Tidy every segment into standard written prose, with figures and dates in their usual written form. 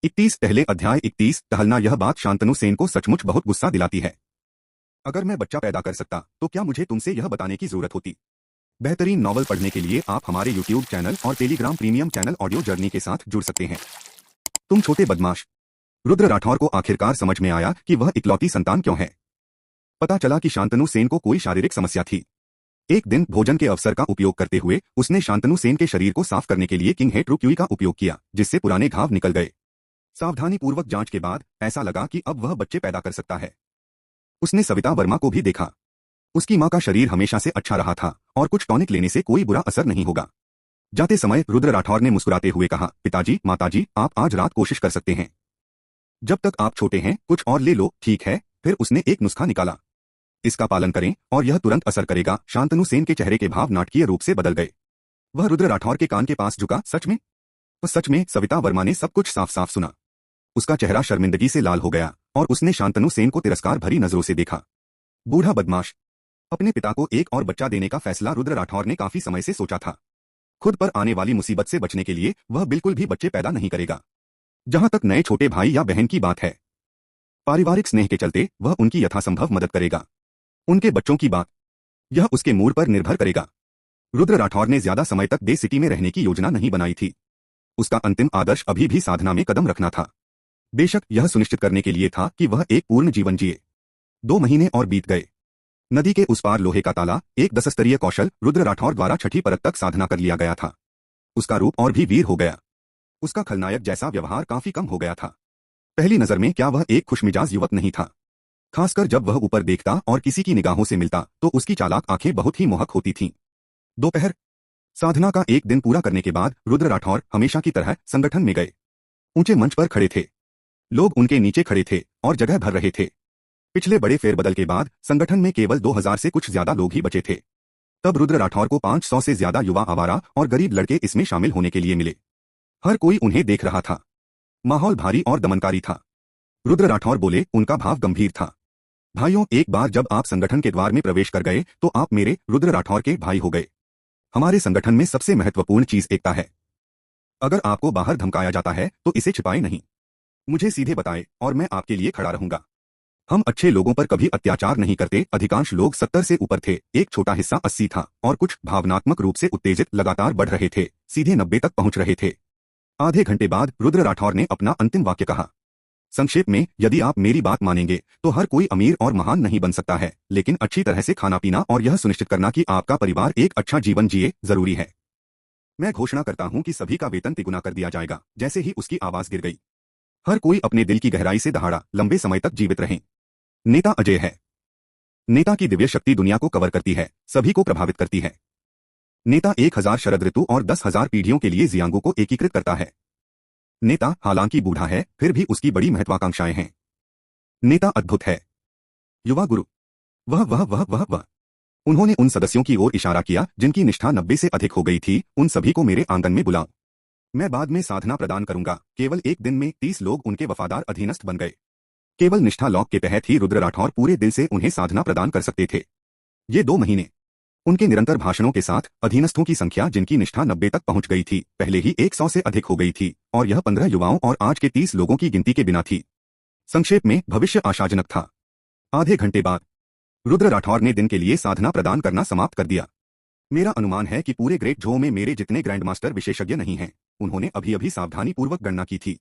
पहले अध्याय 31 टहलना। यह बात शांतनु सेन को सचमुच बहुत गुस्सा दिलाती है। अगर मैं बच्चा पैदा कर सकता तो क्या मुझे तुमसे यह बताने की जरूरत होती? बेहतरीन नॉवल पढ़ने के लिए आप हमारे YouTube चैनल और Telegram premium channel audio journey के साथ जुड़ सकते हैं। तुम छोटे बदमाश। रुद्र राठौर को आखिरकार समझ में आया कि वह इकलौती संतान क्यों है। पता चला कि शांतनु सेन को कोई शारीरिक समस्या थी। एक दिन भोजन के अवसर का उपयोग करते हुए उसने शांतनु सेन के शरीर को साफ करने के लिए किंग हेट रुक्यूई का उपयोग किया, जिससे पुराने घाव निकल गए। सावधानीपूर्वक जांच के बाद ऐसा लगा कि अब वह बच्चे पैदा कर सकता है। उसने सविता वर्मा को भी देखा। उसकी मां का शरीर हमेशा से अच्छा रहा था और कुछ टॉनिक लेने से कोई बुरा असर नहीं होगा। जाते समय रुद्र राठौर ने मुस्कुराते हुए कहा, पिताजी, माताजी, आप आज रात कोशिश कर सकते हैं। जब तक आप छोटे हैं कुछ और ले लो, ठीक है? फिर उसने एक नुस्खा निकाला। इसका पालन करें और यह तुरंत असर करेगा। शांतनु सेन के चेहरे के भाव नाटकीय रूप से बदल गए। वह रुद्र राठौर के कान के पास झुका। सच में? तो सच में सविता वर्मा ने सब कुछ साफ साफ सुना। उसका चेहरा शर्मिंदगी से लाल हो गया और उसने शांतनु सेन को तिरस्कार भरी नजरों से देखा। बूढ़ा बदमाश। अपने पिता को एक और बच्चा देने का फैसला रुद्र राठौर ने काफी समय से सोचा था। खुद पर आने वाली मुसीबत से बचने के लिए वह बिल्कुल भी बच्चे पैदा नहीं करेगा। जहां तक नए छोटे भाई या बहन की बात है, पारिवारिक स्नेह के चलते वह उनकी यथासंभव मदद करेगा। उनके बच्चों की बात, यह उसके मूड पर निर्भर करेगा। रुद्र राठौर ने ज्यादा समय तक दे सिटी में रहने की योजना नहीं बनाई थी। उसका अंतिम आदर्श अभी भी साधना में कदम रखना था। बेशक यह सुनिश्चित करने के लिए था कि वह एक पूर्ण जीवन जिए। 2 महीने और बीत गए। नदी के उस पार लोहे का ताला, एक 10 स्तरीय कौशल रुद्र राठौर द्वारा 6ठी परत तक साधना कर लिया गया था। उसका रूप और भी वीर हो गया। उसका खलनायक जैसा व्यवहार काफी कम हो गया था। पहली नजर में क्या वह एक खुशमिजाज युवक नहीं था? खासकर जब वह ऊपर देखता और किसी की निगाहों से मिलता तो उसकी चालाक आंखें बहुत ही मोहक होती थीं। दोपहर। साधना का एक दिन पूरा करने के बाद रुद्र राठौर हमेशा की तरह संगठन में गए। ऊंचे मंच पर खड़े थे। लोग उनके नीचे खड़े थे और जगह भर रहे थे। पिछले बड़े फेरबदल के बाद संगठन में केवल 2000 से कुछ ज्यादा लोग ही बचे थे। तब रुद्र राठौर को 500 से ज्यादा युवा आवारा और गरीब लड़के इसमें शामिल होने के लिए मिले। हर कोई उन्हें देख रहा था। माहौल भारी और दमनकारी था। रुद्र राठौर बोले, उनका भाव गंभीर था। भाइयों, एक बार जब आप संगठन के द्वार में प्रवेश कर गए तो आप मेरे, रुद्र राठौर के भाई हो गए। हमारे संगठन में सबसे महत्वपूर्ण चीज एकता है। अगर आपको बाहर धमकाया जाता है तो इसे छिपाए नहीं, मुझे सीधे बताएं और मैं आपके लिए खड़ा रहूंगा। हम अच्छे लोगों पर कभी अत्याचार नहीं करते। अधिकांश लोग 70 से ऊपर थे, एक छोटा हिस्सा 80 था और कुछ भावनात्मक रूप से उत्तेजित लगातार बढ़ रहे थे, सीधे 90 तक पहुंच रहे थे। आधे घंटे बाद रुद्र राठौर ने अपना अंतिम वाक्य कहा, संक्षेप में, यदि आप मेरी बात मानेंगे तो हर कोई अमीर और महान नहीं बन सकता है, लेकिन अच्छी तरह से खाना पीना और यह सुनिश्चित करना कि आपका परिवार एक अच्छा जीवन जिए जरूरी है। मैं घोषणा करता हूं कि सभी का वेतन तिगुना कर दिया जाएगा। जैसे ही उसकी आवाज गिर गई, हर कोई अपने दिल की गहराई से दहाड़ा, लंबे समय तक जीवित रहें। नेता अजय है। नेता की दिव्य शक्ति दुनिया को कवर करती है, सभी को प्रभावित करती है। नेता 1000 शरद ऋतु और 10,000 पीढ़ियों के लिए जियांगों को एकीकृत करता है। नेता हालांकि बूढ़ा है फिर भी उसकी बड़ी महत्वाकांक्षाएं हैं। नेता अद्भुत है। युवा गुरु। वह। उन्होंने उन सदस्यों की ओर इशारा किया जिनकी निष्ठा 90 से अधिक हो गई थी। उन सभी को मेरे आंगन में बुलाओ। मैं बाद में साधना प्रदान करूंगा। केवल एक दिन में 30 लोग उनके वफादार अधीनस्थ बन गए। केवल निष्ठा लॉक के तहत ही रुद्र राठौर पूरे दिल से उन्हें साधना प्रदान कर सकते थे। ये 2 महीने उनके निरंतर भाषणों के साथ अधीनस्थों की संख्या जिनकी निष्ठा 90 तक पहुंच गई थी, पहले ही 100 से अधिक हो गई थी और यह 15 युवाओं और आज के 30 लोगों की गिनती के बिना थी। संक्षेप में, भविष्य आशाजनक था। आधे घंटे बाद रुद्र राठौर ने दिन के लिए साधना प्रदान करना समाप्त कर दिया। मेरा अनुमान है कि पूरे ग्रेट झो में मेरे जितने ग्रैंड मास्टर विशेषज्ञ नहीं हैं। उन्होंने अभी अभी सावधानीपूर्वक गणना की थी।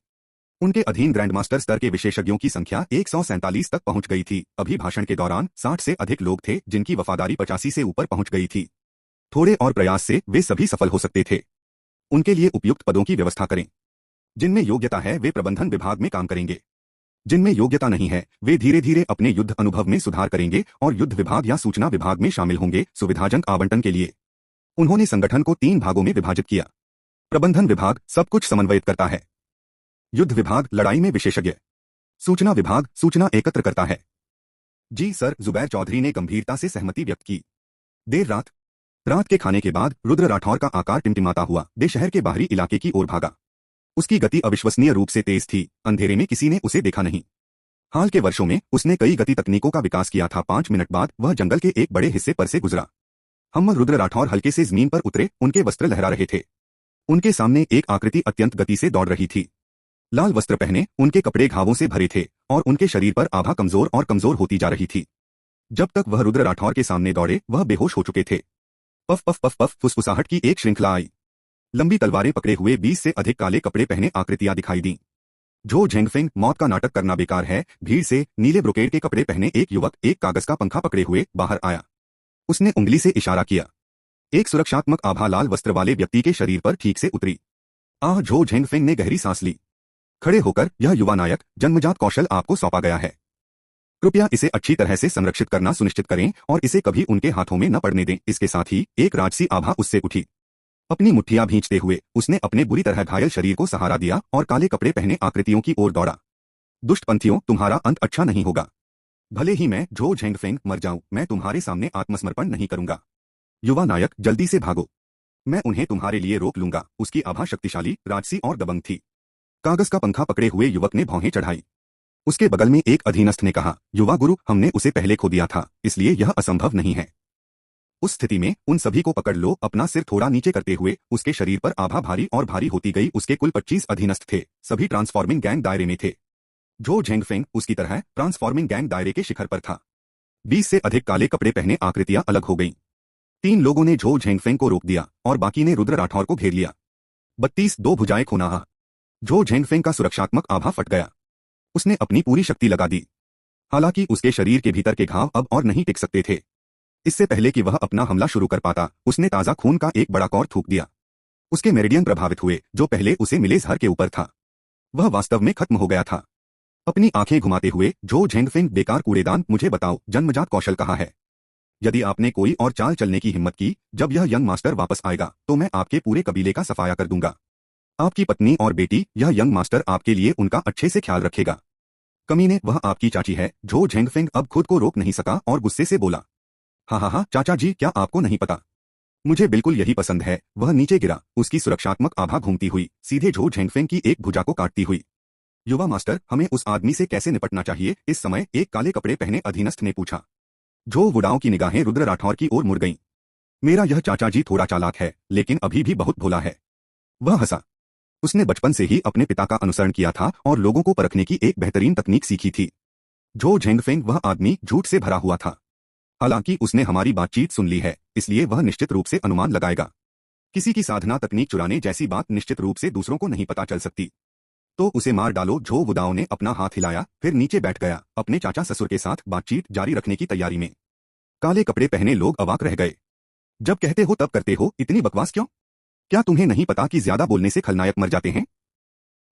उनके अधीन ग्रैंड मास्टर स्तर के विशेषज्ञों की संख्या 147 तक पहुंच गई थी। अभी भाषण के दौरान 60 से अधिक लोग थे जिनकी वफादारी 85 से ऊपर पहुंच गई थी। थोड़े और प्रयास से वे सभी सफल हो सकते थे। उनके लिए उपयुक्त पदों की व्यवस्था करें। जिनमें योग्यता है वे प्रबंधन विभाग में काम करेंगे। जिनमें योग्यता नहीं है वे धीरे धीरे अपने युद्ध अनुभव में सुधार करेंगे और युद्ध विभाग या सूचना विभाग में शामिल होंगे। सुविधाजनक आवंटन के लिए उन्होंने संगठन को 3 भागों में विभाजित किया। प्रबंधन विभाग सब कुछ समन्वयित करता है। युद्ध विभाग लड़ाई में विशेषज्ञ। सूचना विभाग सूचना एकत्र करता है। जी सर, जुबैर चौधरी ने गंभीरता से सहमति व्यक्त की। देर रात के खाने के बाद रुद्र राठौर का आकार टिमटिमाता हुआ दे शहर के बाहरी इलाके की ओर भागा। उसकी गति अविश्वसनीय रूप से तेज थी। अंधेरे में किसी ने उसे देखा नहीं। हाल के वर्षों में उसने कई गति तकनीकों का विकास किया था। 5 मिनट बाद वह जंगल के एक बड़े हिस्से पर से गुजरा। हम रुद्र राठौर हल्के से जमीन पर उतरे। उनके वस्त्र लहरा रहे थे। उनके सामने एक आकृति अत्यंत गति से दौड़ रही थी। लाल वस्त्र पहने उनके कपड़े घावों से भरे थे और उनके शरीर पर आभा कमजोर और कमजोर होती जा रही थी। जब तक वह रुद्र राठौर के सामने दौड़े वह बेहोश हो चुके थे। पफ पफ पफ पफ फुसफुसाहट की एक श्रृंखला आई। लंबी तलवारें पकड़े हुए 20 से अधिक काले कपड़े पहने आकृतियां दिखाई दी। झो झेंगफेंग, मौत का नाटक करना बेकार है। भीड़ से नीले ब्रोकेड के कपड़े पहने एक युवक एक कागज का पंखा पकड़े हुए बाहर आया। उसने उंगली से इशारा किया। एक सुरक्षात्मक आभा लाल वस्त्र वाले व्यक्ति के शरीर पर ठीक से उतरी। झो झेंगफेंग ने गहरी सांस ली। खड़े होकर, यह युवा नायक, जन्मजात कौशल आपको सौंपा गया है। कृपया इसे अच्छी तरह से संरक्षित करना सुनिश्चित करें और इसे कभी उनके हाथों में न पड़ने दें। इसके साथ ही एक राजसी आभा उससे उठी। अपनी मुट्ठियां भींचते हुए उसने अपने बुरी तरह घायल शरीर को सहारा दिया और काले कपड़े पहने आकृतियों की ओर दौड़ा। दुष्टपंथियों, तुम्हारा अंत अच्छा नहीं होगा। भले ही मैं झो झेंगफेंग मर जाऊं, मैं तुम्हारे सामने आत्मसमर्पण नहीं करूंगा। युवा नायक, जल्दी से भागो। मैं उन्हें तुम्हारे लिए रोक लूंगा। उसकी आभा शक्तिशाली, राजसी और दबंग थी। कागज का पंखा पकड़े हुए युवक ने भौहें चढ़ाई। उसके बगल में एक अधीनस्थ ने कहा, युवा गुरु, हमने उसे पहले खो दिया था, इसलिए यह असंभव नहीं है। उस स्थिति में उन सभी को पकड़ लो। अपना सिर थोड़ा नीचे करते हुए उसके शरीर पर आभा भारी और भारी होती गई। उसके कुल 25 अधीनस्थ थे, सभी ट्रांसफॉर्मिंग गैंग दायरे में थे। झो झेंगफेंग उसकी तरह ट्रांसफॉर्मिंग गैंग दायरे के शिखर पर था। 20 से अधिक काले कपड़े पहने आकृतियां अलग हो गईं। 3 लोगों ने झो झेंगफेंग को रोक दिया और बाकी ने रुद्र राठौर को घेर लिया। 32 दो भुजाएं खोनाहा। झो झेंगफेंग का सुरक्षात्मक आभा फट गया। उसने अपनी पूरी शक्ति लगा दी। हालांकि उसके शरीर के भीतर के घाव अब और नहीं टिक सकते थे। इससे पहले कि वह अपना हमला शुरू कर पाता, उसने ताजा खून का एक बड़ा कौर थूक दिया। उसके मेरिडियन प्रभावित हुए, जो पहले उसे मिले जहर के ऊपर था। वह वास्तव में खत्म हो गया था। अपनी आंखें घुमाते हुए झो झेंगफेंग, बेकार कूड़ेदान, मुझे बताओ, जन्मजात कौशल कहाँ है? यदि आपने कोई और चाल चलने की हिम्मत की, जब यह यंग मास्टर वापस आएगा तो मैं आपके पूरे कबीले का सफाया कर दूंगा। आपकी पत्नी और बेटी, यह यंग मास्टर आपके लिए उनका अच्छे से ख्याल रखेगा। कमीने, वह आपकी चाची है। झो झेंगफेंग अब खुद को रोक नहीं सका और गुस्से से बोला, हाँ, चाचा जी, क्या आपको नहीं पता? मुझे बिल्कुल यही पसंद है। वह नीचे गिरा, उसकी सुरक्षात्मक आभा घूमती हुई सीधे झो झेंगफेंग की एक भुजा को काटती हुई। युवा मास्टर, हमें उस आदमी से कैसे निपटना चाहिए? इस समय एक काले कपड़े पहने अधीनस्थ ने पूछा। झो वुडाओं की निगाहें रुद्र राठौर की ओर मुड़ गईं। मेरा यह चाचा जी थोड़ा चालाक है, लेकिन अभी भी बहुत भोला है। वह हंसा। उसने बचपन से ही अपने पिता का अनुसरण किया था और लोगों को परखने की एक बेहतरीन तकनीक सीखी थी। झो झेंगफेंग, वह आदमी झूठ से भरा हुआ था। हालांकि उसने हमारी बातचीत सुन ली है, इसलिए वह निश्चित रूप से अनुमान लगाएगा। किसी की साधना तकनीक चुराने जैसी बात निश्चित रूप से दूसरों को नहीं पता चल सकती। तो उसे मार डालो। झो वुडाओं ने अपना हाथ हिलाया, फिर नीचे बैठ गया, अपने चाचा ससुर के साथ बातचीत जारी रखने की तैयारी में। काले कपड़े पहने लोग अवाक रह गए। जब कहते हो तब करते हो, इतनी बकवास क्यों? क्या तुम्हें नहीं पता कि ज्यादा बोलने से खलनायक मर जाते हैं?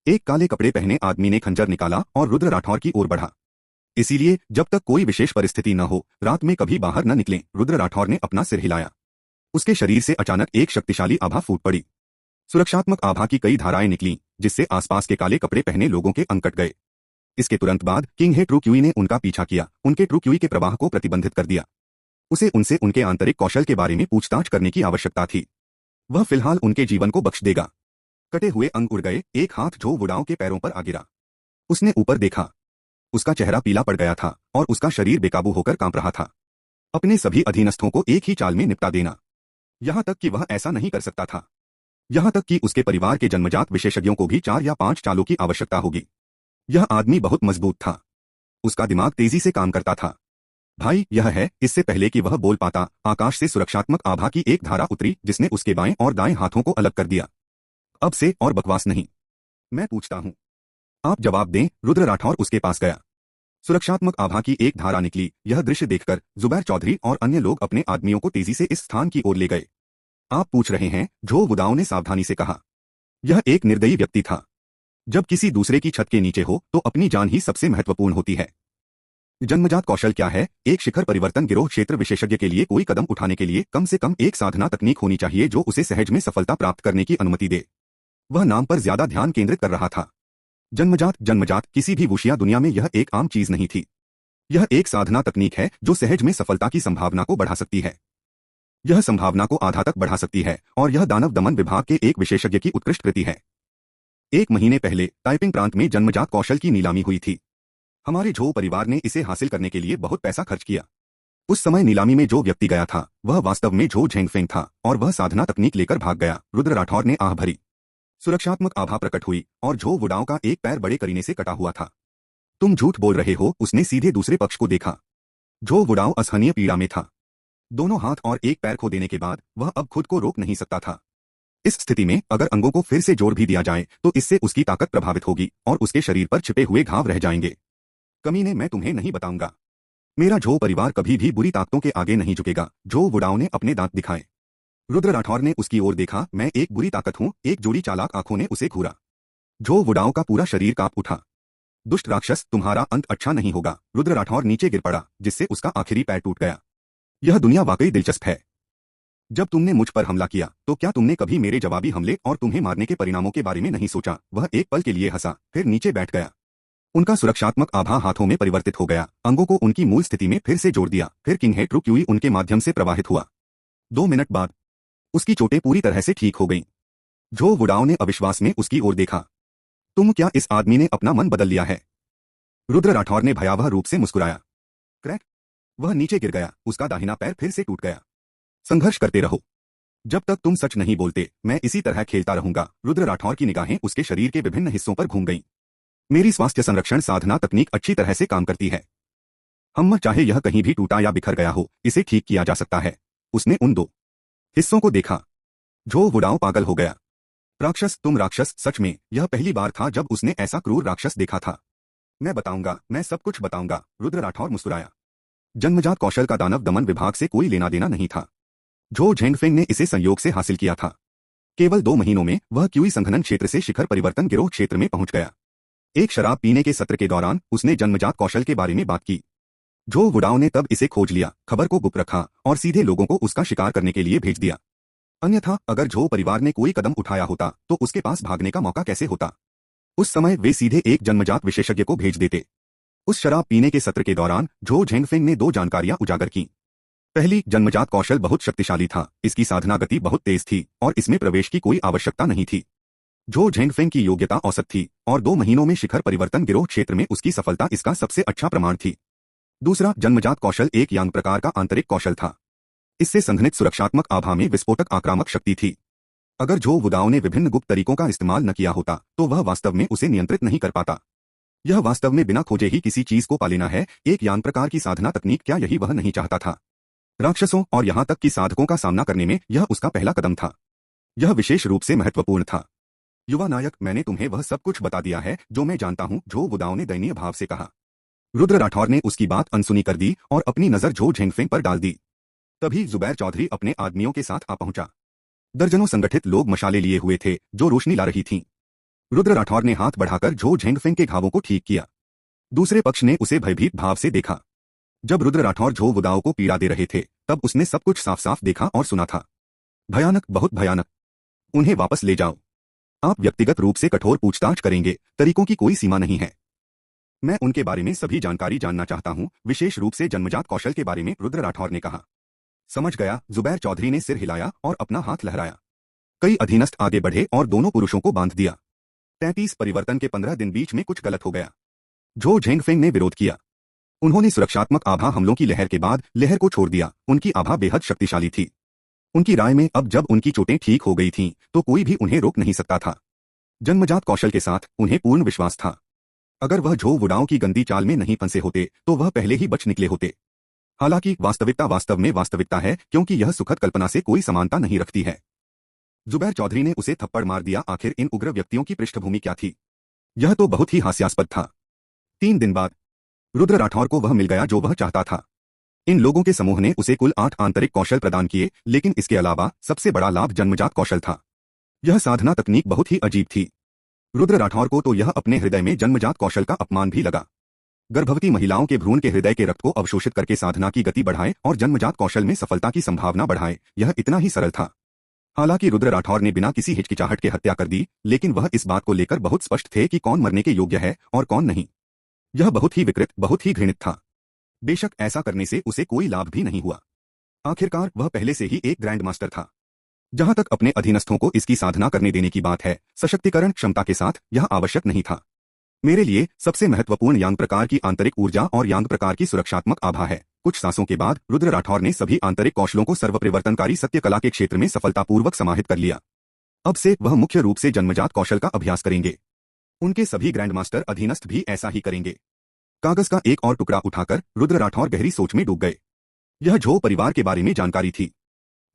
एक काले कपड़े पहने आदमी ने खंजर निकाला और रुद्र राठौर की ओर बढ़ा। इसीलिए जब तक कोई विशेष परिस्थिति न हो, रात में कभी बाहर न निकलें। रुद्र राठौर ने अपना सिर हिलाया। उसके शरीर से अचानक एक शक्तिशाली आभा फूट पड़ी। सुरक्षात्मक आभा की कई धाराएं निकलीं, जिससे आसपास के काले कपड़े पहने लोगों के अंक कट गए। इसके तुरंत बाद किंग हे ट्रू क्यूई ने उनका पीछा किया, उनके ट्रू क्यूई के प्रवाह को प्रतिबंधित कर दिया। उसे उनसे उनके आंतरिक कौशल के बारे में पूछताछ करने की आवश्यकता थी। वह फिलहाल उनके जीवन को बख्श देगा। कटे हुए अंग उड़ गए। एक हाथ झो वुडाओं के पैरों पर आ गिरा। उसने ऊपर देखा। उसका चेहरा पीला पड़ गया था और उसका शरीर बेकाबू होकर कांप रहा था। अपने सभी अधीनस्थों को एक ही चाल में निपटा देना। यहां तक कि वह ऐसा नहीं कर सकता था। यहां तक कि उसके परिवार के जन्मजात विशेषज्ञों को भी 4 या 5 चालों की आवश्यकता होगी। यह आदमी बहुत मजबूत था। उसका दिमाग तेजी से काम करता था। भाई, यह है। इससे पहले कि वह बोल पाता, आकाश से सुरक्षात्मक आभा की एक धारा उतरी, जिसने उसके बाएं और दाएं हाथों को अलग कर दिया। अब से और बकवास नहीं। मैं पूछता हूं, आप जवाब दें। रुद्र राठौर उसके पास गया। सुरक्षात्मक आभा की एक धारा निकली। यह दृश्य देखकर जुबैर चौधरी और अन्य लोग अपने आदमियों को तेजी से इस स्थान की ओर ले गए। आप पूछ रहे हैं? झो वुडाओं ने सावधानी से कहा। यह एक निर्दयी व्यक्ति था। जब किसी दूसरे की छत के नीचे हो तो अपनी जान ही सबसे महत्वपूर्ण होती है। जन्मजात कौशल क्या है? एक शिखर परिवर्तन गिरोह क्षेत्र विशेषज्ञ के लिए कोई कदम उठाने के लिए कम से कम एक साधना तकनीक होनी चाहिए जो उसे सहज में सफलता प्राप्त करने की अनुमति दे। वह नाम पर ज्यादा ध्यान केंद्रित कर रहा था। जन्मजात किसी भी वुशिया दुनिया में यह एक आम चीज नहीं थी। यह एक साधना तकनीक है जो सहज में सफलता की संभावना को बढ़ा सकती है। यह संभावना को आधा तक बढ़ा सकती है और यह दानव दमन विभाग के एक विशेषज्ञ की उत्कृष्ट कृति है। 1 महीने पहले टाइपिंग प्रांत में जन्मजात कौशल की नीलामी हुई थी। हमारे झो परिवार ने इसे हासिल करने के लिए बहुत पैसा खर्च किया। उस समय नीलामी में जो व्यक्ति गया था वह वास्तव में झो झेंगफेंग था और वह साधना तकनीक लेकर भाग गया। रुद्र राठौर ने आह भरी। सुरक्षात्मक आभा प्रकट हुई और झो वुडाओ का एक पैर बड़े करीने से कटा हुआ था। तुम झूठ बोल रहे हो, उसने सीधे दूसरे पक्ष को देखा। झो वुडाओ असहनीय पीड़ा में था। दोनों हाथ और एक पैर खो देने के बाद वह अब खुद को रोक नहीं सकता था। इस स्थिति में अगर अंगों को फिर से जोड़ भी दिया जाए तो इससे उसकी ताकत प्रभावित होगी और उसके शरीर पर छिपे हुए घाव रह जाएंगे। कमीने, मैं तुम्हें नहीं बताऊंगा। मेरा झो परिवार कभी भी बुरी ताकतों के आगे नहीं झुकेगा। झो वुडाओ ने अपने दांत दिखाए। रुद्र राठौर ने उसकी ओर देखा। मैं एक बुरी ताकत हूं, एक जोड़ी चालाक आंखों ने उसे घूरा। झो वुडाओ का पूरा शरीर कांप उठा। दुष्ट राक्षस, तुम्हारा अंत अच्छा नहीं होगा। रुद्र राठौर नीचे गिर पड़ा, जिससे उसका आखिरी पैर टूट गया। यह दुनिया वाकई दिलचस्प है। जब तुमने मुझ पर हमला किया तो क्या तुमने कभी मेरे जवाबी हमले और तुम्हें मारने के परिणामों के बारे में नहीं सोचा? वह एक पल के लिए हंसा, फिर नीचे बैठ गया। उनका सुरक्षात्मक आभा हाथों में परिवर्तित हो गया, अंगों को उनकी मूल स्थिति में फिर से जोड़ दिया। फिर किंग ट्रू क्यूई उनके माध्यम से प्रवाहित हुआ। 2 मिनट बाद उसकी चोटें पूरी तरह से ठीक हो गईं। झो वुडाओ ने अविश्वास में उसकी ओर देखा। तुम, क्या इस आदमी ने अपना मन बदल लिया है? रुद्र राठौर ने भयावह रूप से मुस्कुराया। क्रैक! वह नीचे गिर गया, उसका दाहिना पैर फिर से टूट गया। संघर्ष करते रहो। जब तक तुम सच नहीं बोलते मैं इसी तरह खेलता रहूंगा। रुद्र राठौर की निगाहें उसके शरीर के विभिन्न हिस्सों पर घूम गईं। मेरी स्वास्थ्य संरक्षण साधना तकनीक अच्छी तरह से काम करती है। हम चाहे यह कहीं भी टूटा या बिखर गया हो, इसे ठीक किया जा सकता है। उसने उन 2 हिस्सों को देखा। झो वुडाओ पागल हो गया। राक्षस, तुम राक्षस? सच में यह पहली बार था जब उसने ऐसा क्रूर राक्षस देखा था। मैं बताऊंगा, मैं सब कुछ बताऊंगा। रुद्र राठौर मुस्कुराया। जन्मजात कौशल का दानव दमन विभाग से कोई लेना देना नहीं था। झो झेंगफेंग ने इसे संयोग से हासिल किया था। केवल 2 महीनों में वह क्यूई संघनन क्षेत्र से शिखर परिवर्तन गिरोह क्षेत्र में पहुंच गया। एक शराब पीने के सत्र के दौरान उसने जन्मजात कौशल के बारे में बात की। झो वुडाओ ने तब इसे खोज लिया, खबर को गुप्त रखा और सीधे लोगों को उसका शिकार करने के लिए भेज दिया। अन्यथा अगर झो परिवार ने कोई कदम उठाया होता तो उसके पास भागने का मौका कैसे होता? उस समय वे सीधे एक जन्मजात विशेषज्ञ को भेज देते। उस शराब पीने के सत्र के दौरान झो झेंगफेंग ने 2 जानकारियां उजागर की। पहली, जन्मजात कौशल बहुत शक्तिशाली था, इसकी साधना गति बहुत तेज थी और इसमें प्रवेश की कोई आवश्यकता नहीं थी। झो झेंगफेंग की योग्यता औसत थी और 2 महीनों में शिखर परिवर्तन गिरोह क्षेत्र में उसकी सफलता इसका सबसे अच्छा प्रमाण थी। दूसरा, जन्मजात कौशल एक यांग प्रकार का आंतरिक कौशल था। इससे संघनित सुरक्षात्मक आभा में विस्फोटक आक्रामक शक्ति थी। अगर झो वुडाओ ने विभिन्न गुप्त तरीकों का इस्तेमाल न किया होता तो वह वास्तव में उसे नियंत्रित नहीं कर पाता। यह वास्तव में बिना खोजे ही किसी चीज को पा लेना है। एक यांग प्रकार की साधना तकनीक, क्या यही वह नहीं चाहता था? राक्षसों और यहां तक कि साधकों का सामना करने में यह उसका पहला कदम था। यह विशेष रूप से महत्वपूर्ण था। युवा नायक, मैंने तुम्हें वह सब कुछ बता दिया है जो मैं जानता हूं, झो वुडाओ ने दयनीय भाव से कहा। रुद्र राठौर ने उसकी बात अनसुनी कर दी और अपनी नजर झो झेंगफेंग पर डाल दी। तभी जुबैर चौधरी अपने आदमियों के साथ आ पहुंचा। दर्जनों संगठित लोग मशाले लिए हुए थे जो रोशनी ला रही थीं। रुद्र राठौर ने हाथ बढ़ाकर झो झेंगफेंग के घावों को ठीक किया। दूसरे पक्ष ने उसे भयभीत भाव से देखा। जब रुद्र राठौर झो वुडाओ को पीड़ा दे रहे थे तब उसने सब कुछ साफ साफ देखा और सुना था। भयानक, बहुत भयानक। उन्हें वापस ले जाओ। आप व्यक्तिगत रूप से कठोर पूछताछ करेंगे, तरीकों की कोई सीमा नहीं है। मैं उनके बारे में सभी जानकारी जानना चाहता हूं, विशेष रूप से जन्मजात कौशल के बारे में, रुद्र राठौर ने कहा। समझ गया, जुबैर चौधरी ने सिर हिलाया और अपना हाथ लहराया। कई अधीनस्थ आगे बढ़े और दोनों पुरुषों को बांध दिया। 33 परिवर्तन के 15 दिन बीच में कुछ गलत हो गया। झो झेंगफेंग ने विरोध किया। उन्होंने सुरक्षात्मक आभा हमलों की लहर के बाद लहर को छोड़ दिया। उनकी आभा बेहद शक्तिशाली थी। उनकी राय में अब जब उनकी चोटें ठीक हो गई थीं, तो कोई भी उन्हें रोक नहीं सकता था। जन्मजात कौशल के साथ उन्हें पूर्ण विश्वास था। अगर वह झो वुडाओ की गंदी चाल में नहीं फंसे होते तो वह पहले ही बच निकले होते। हालांकि वास्तविकता वास्तव में वास्तविकता है, क्योंकि यह सुखद कल्पना से कोई समानता नहीं रखती है। जुबैर चौधरी ने उसे थप्पड़ मार दिया। आखिर इन उग्र व्यक्तियों की पृष्ठभूमि क्या थी? यह तो बहुत ही हास्यास्पद था। 3 दिन बाद रुद्र राठौर को वह मिल गया जो वह चाहता था। इन लोगों के समूह ने उसे कुल 8 आंतरिक कौशल प्रदान किए, लेकिन इसके अलावा सबसे बड़ा लाभ जन्मजात कौशल था। यह साधना तकनीक बहुत ही अजीब थी। रुद्र राठौर को तो यह अपने हृदय में जन्मजात कौशल का अपमान भी लगा। गर्भवती महिलाओं के भ्रूण के हृदय के रक्त को अवशोषित करके साधना की गति बढ़ाए और जन्मजात कौशल में सफलता की संभावना बढ़ाए, यह इतना ही सरल था। हालांकि रुद्र राठौर ने बिना किसी हिचकिचाहट के हत्या कर दी, लेकिन वह इस बात को लेकर बहुत स्पष्ट थे कि कौन मरने के योग्य है और कौन नहीं। यह बहुत ही विकृत, बहुत ही घृणित था। बेशक ऐसा करने से उसे कोई लाभ भी नहीं हुआ। आखिरकार वह पहले से ही एक ग्रैंड मास्टर था। जहां तक अपने अधीनस्थों को इसकी साधना करने देने की बात है, सशक्तिकरण क्षमता के साथ यह आवश्यक नहीं था। मेरे लिए सबसे महत्वपूर्ण यांग प्रकार की आंतरिक ऊर्जा और यांग प्रकार की सुरक्षात्मक आभा है। कुछ सांसों के बाद रुद्र राठौर ने सभी आंतरिक कौशलों को सर्वपरिवर्तनकारी सत्य कला के क्षेत्र में सफलतापूर्वक समाहित कर लिया। अब से वह मुख्य रूप से जन्मजात कौशल का अभ्यास करेंगे। उनके सभी ग्रैंड मास्टर अधीनस्थ भी ऐसा ही करेंगे। कागज का एक और टुकड़ा उठाकर रुद्र राठौर गहरी सोच में डूब गए। यह झो परिवार के बारे में जानकारी थी।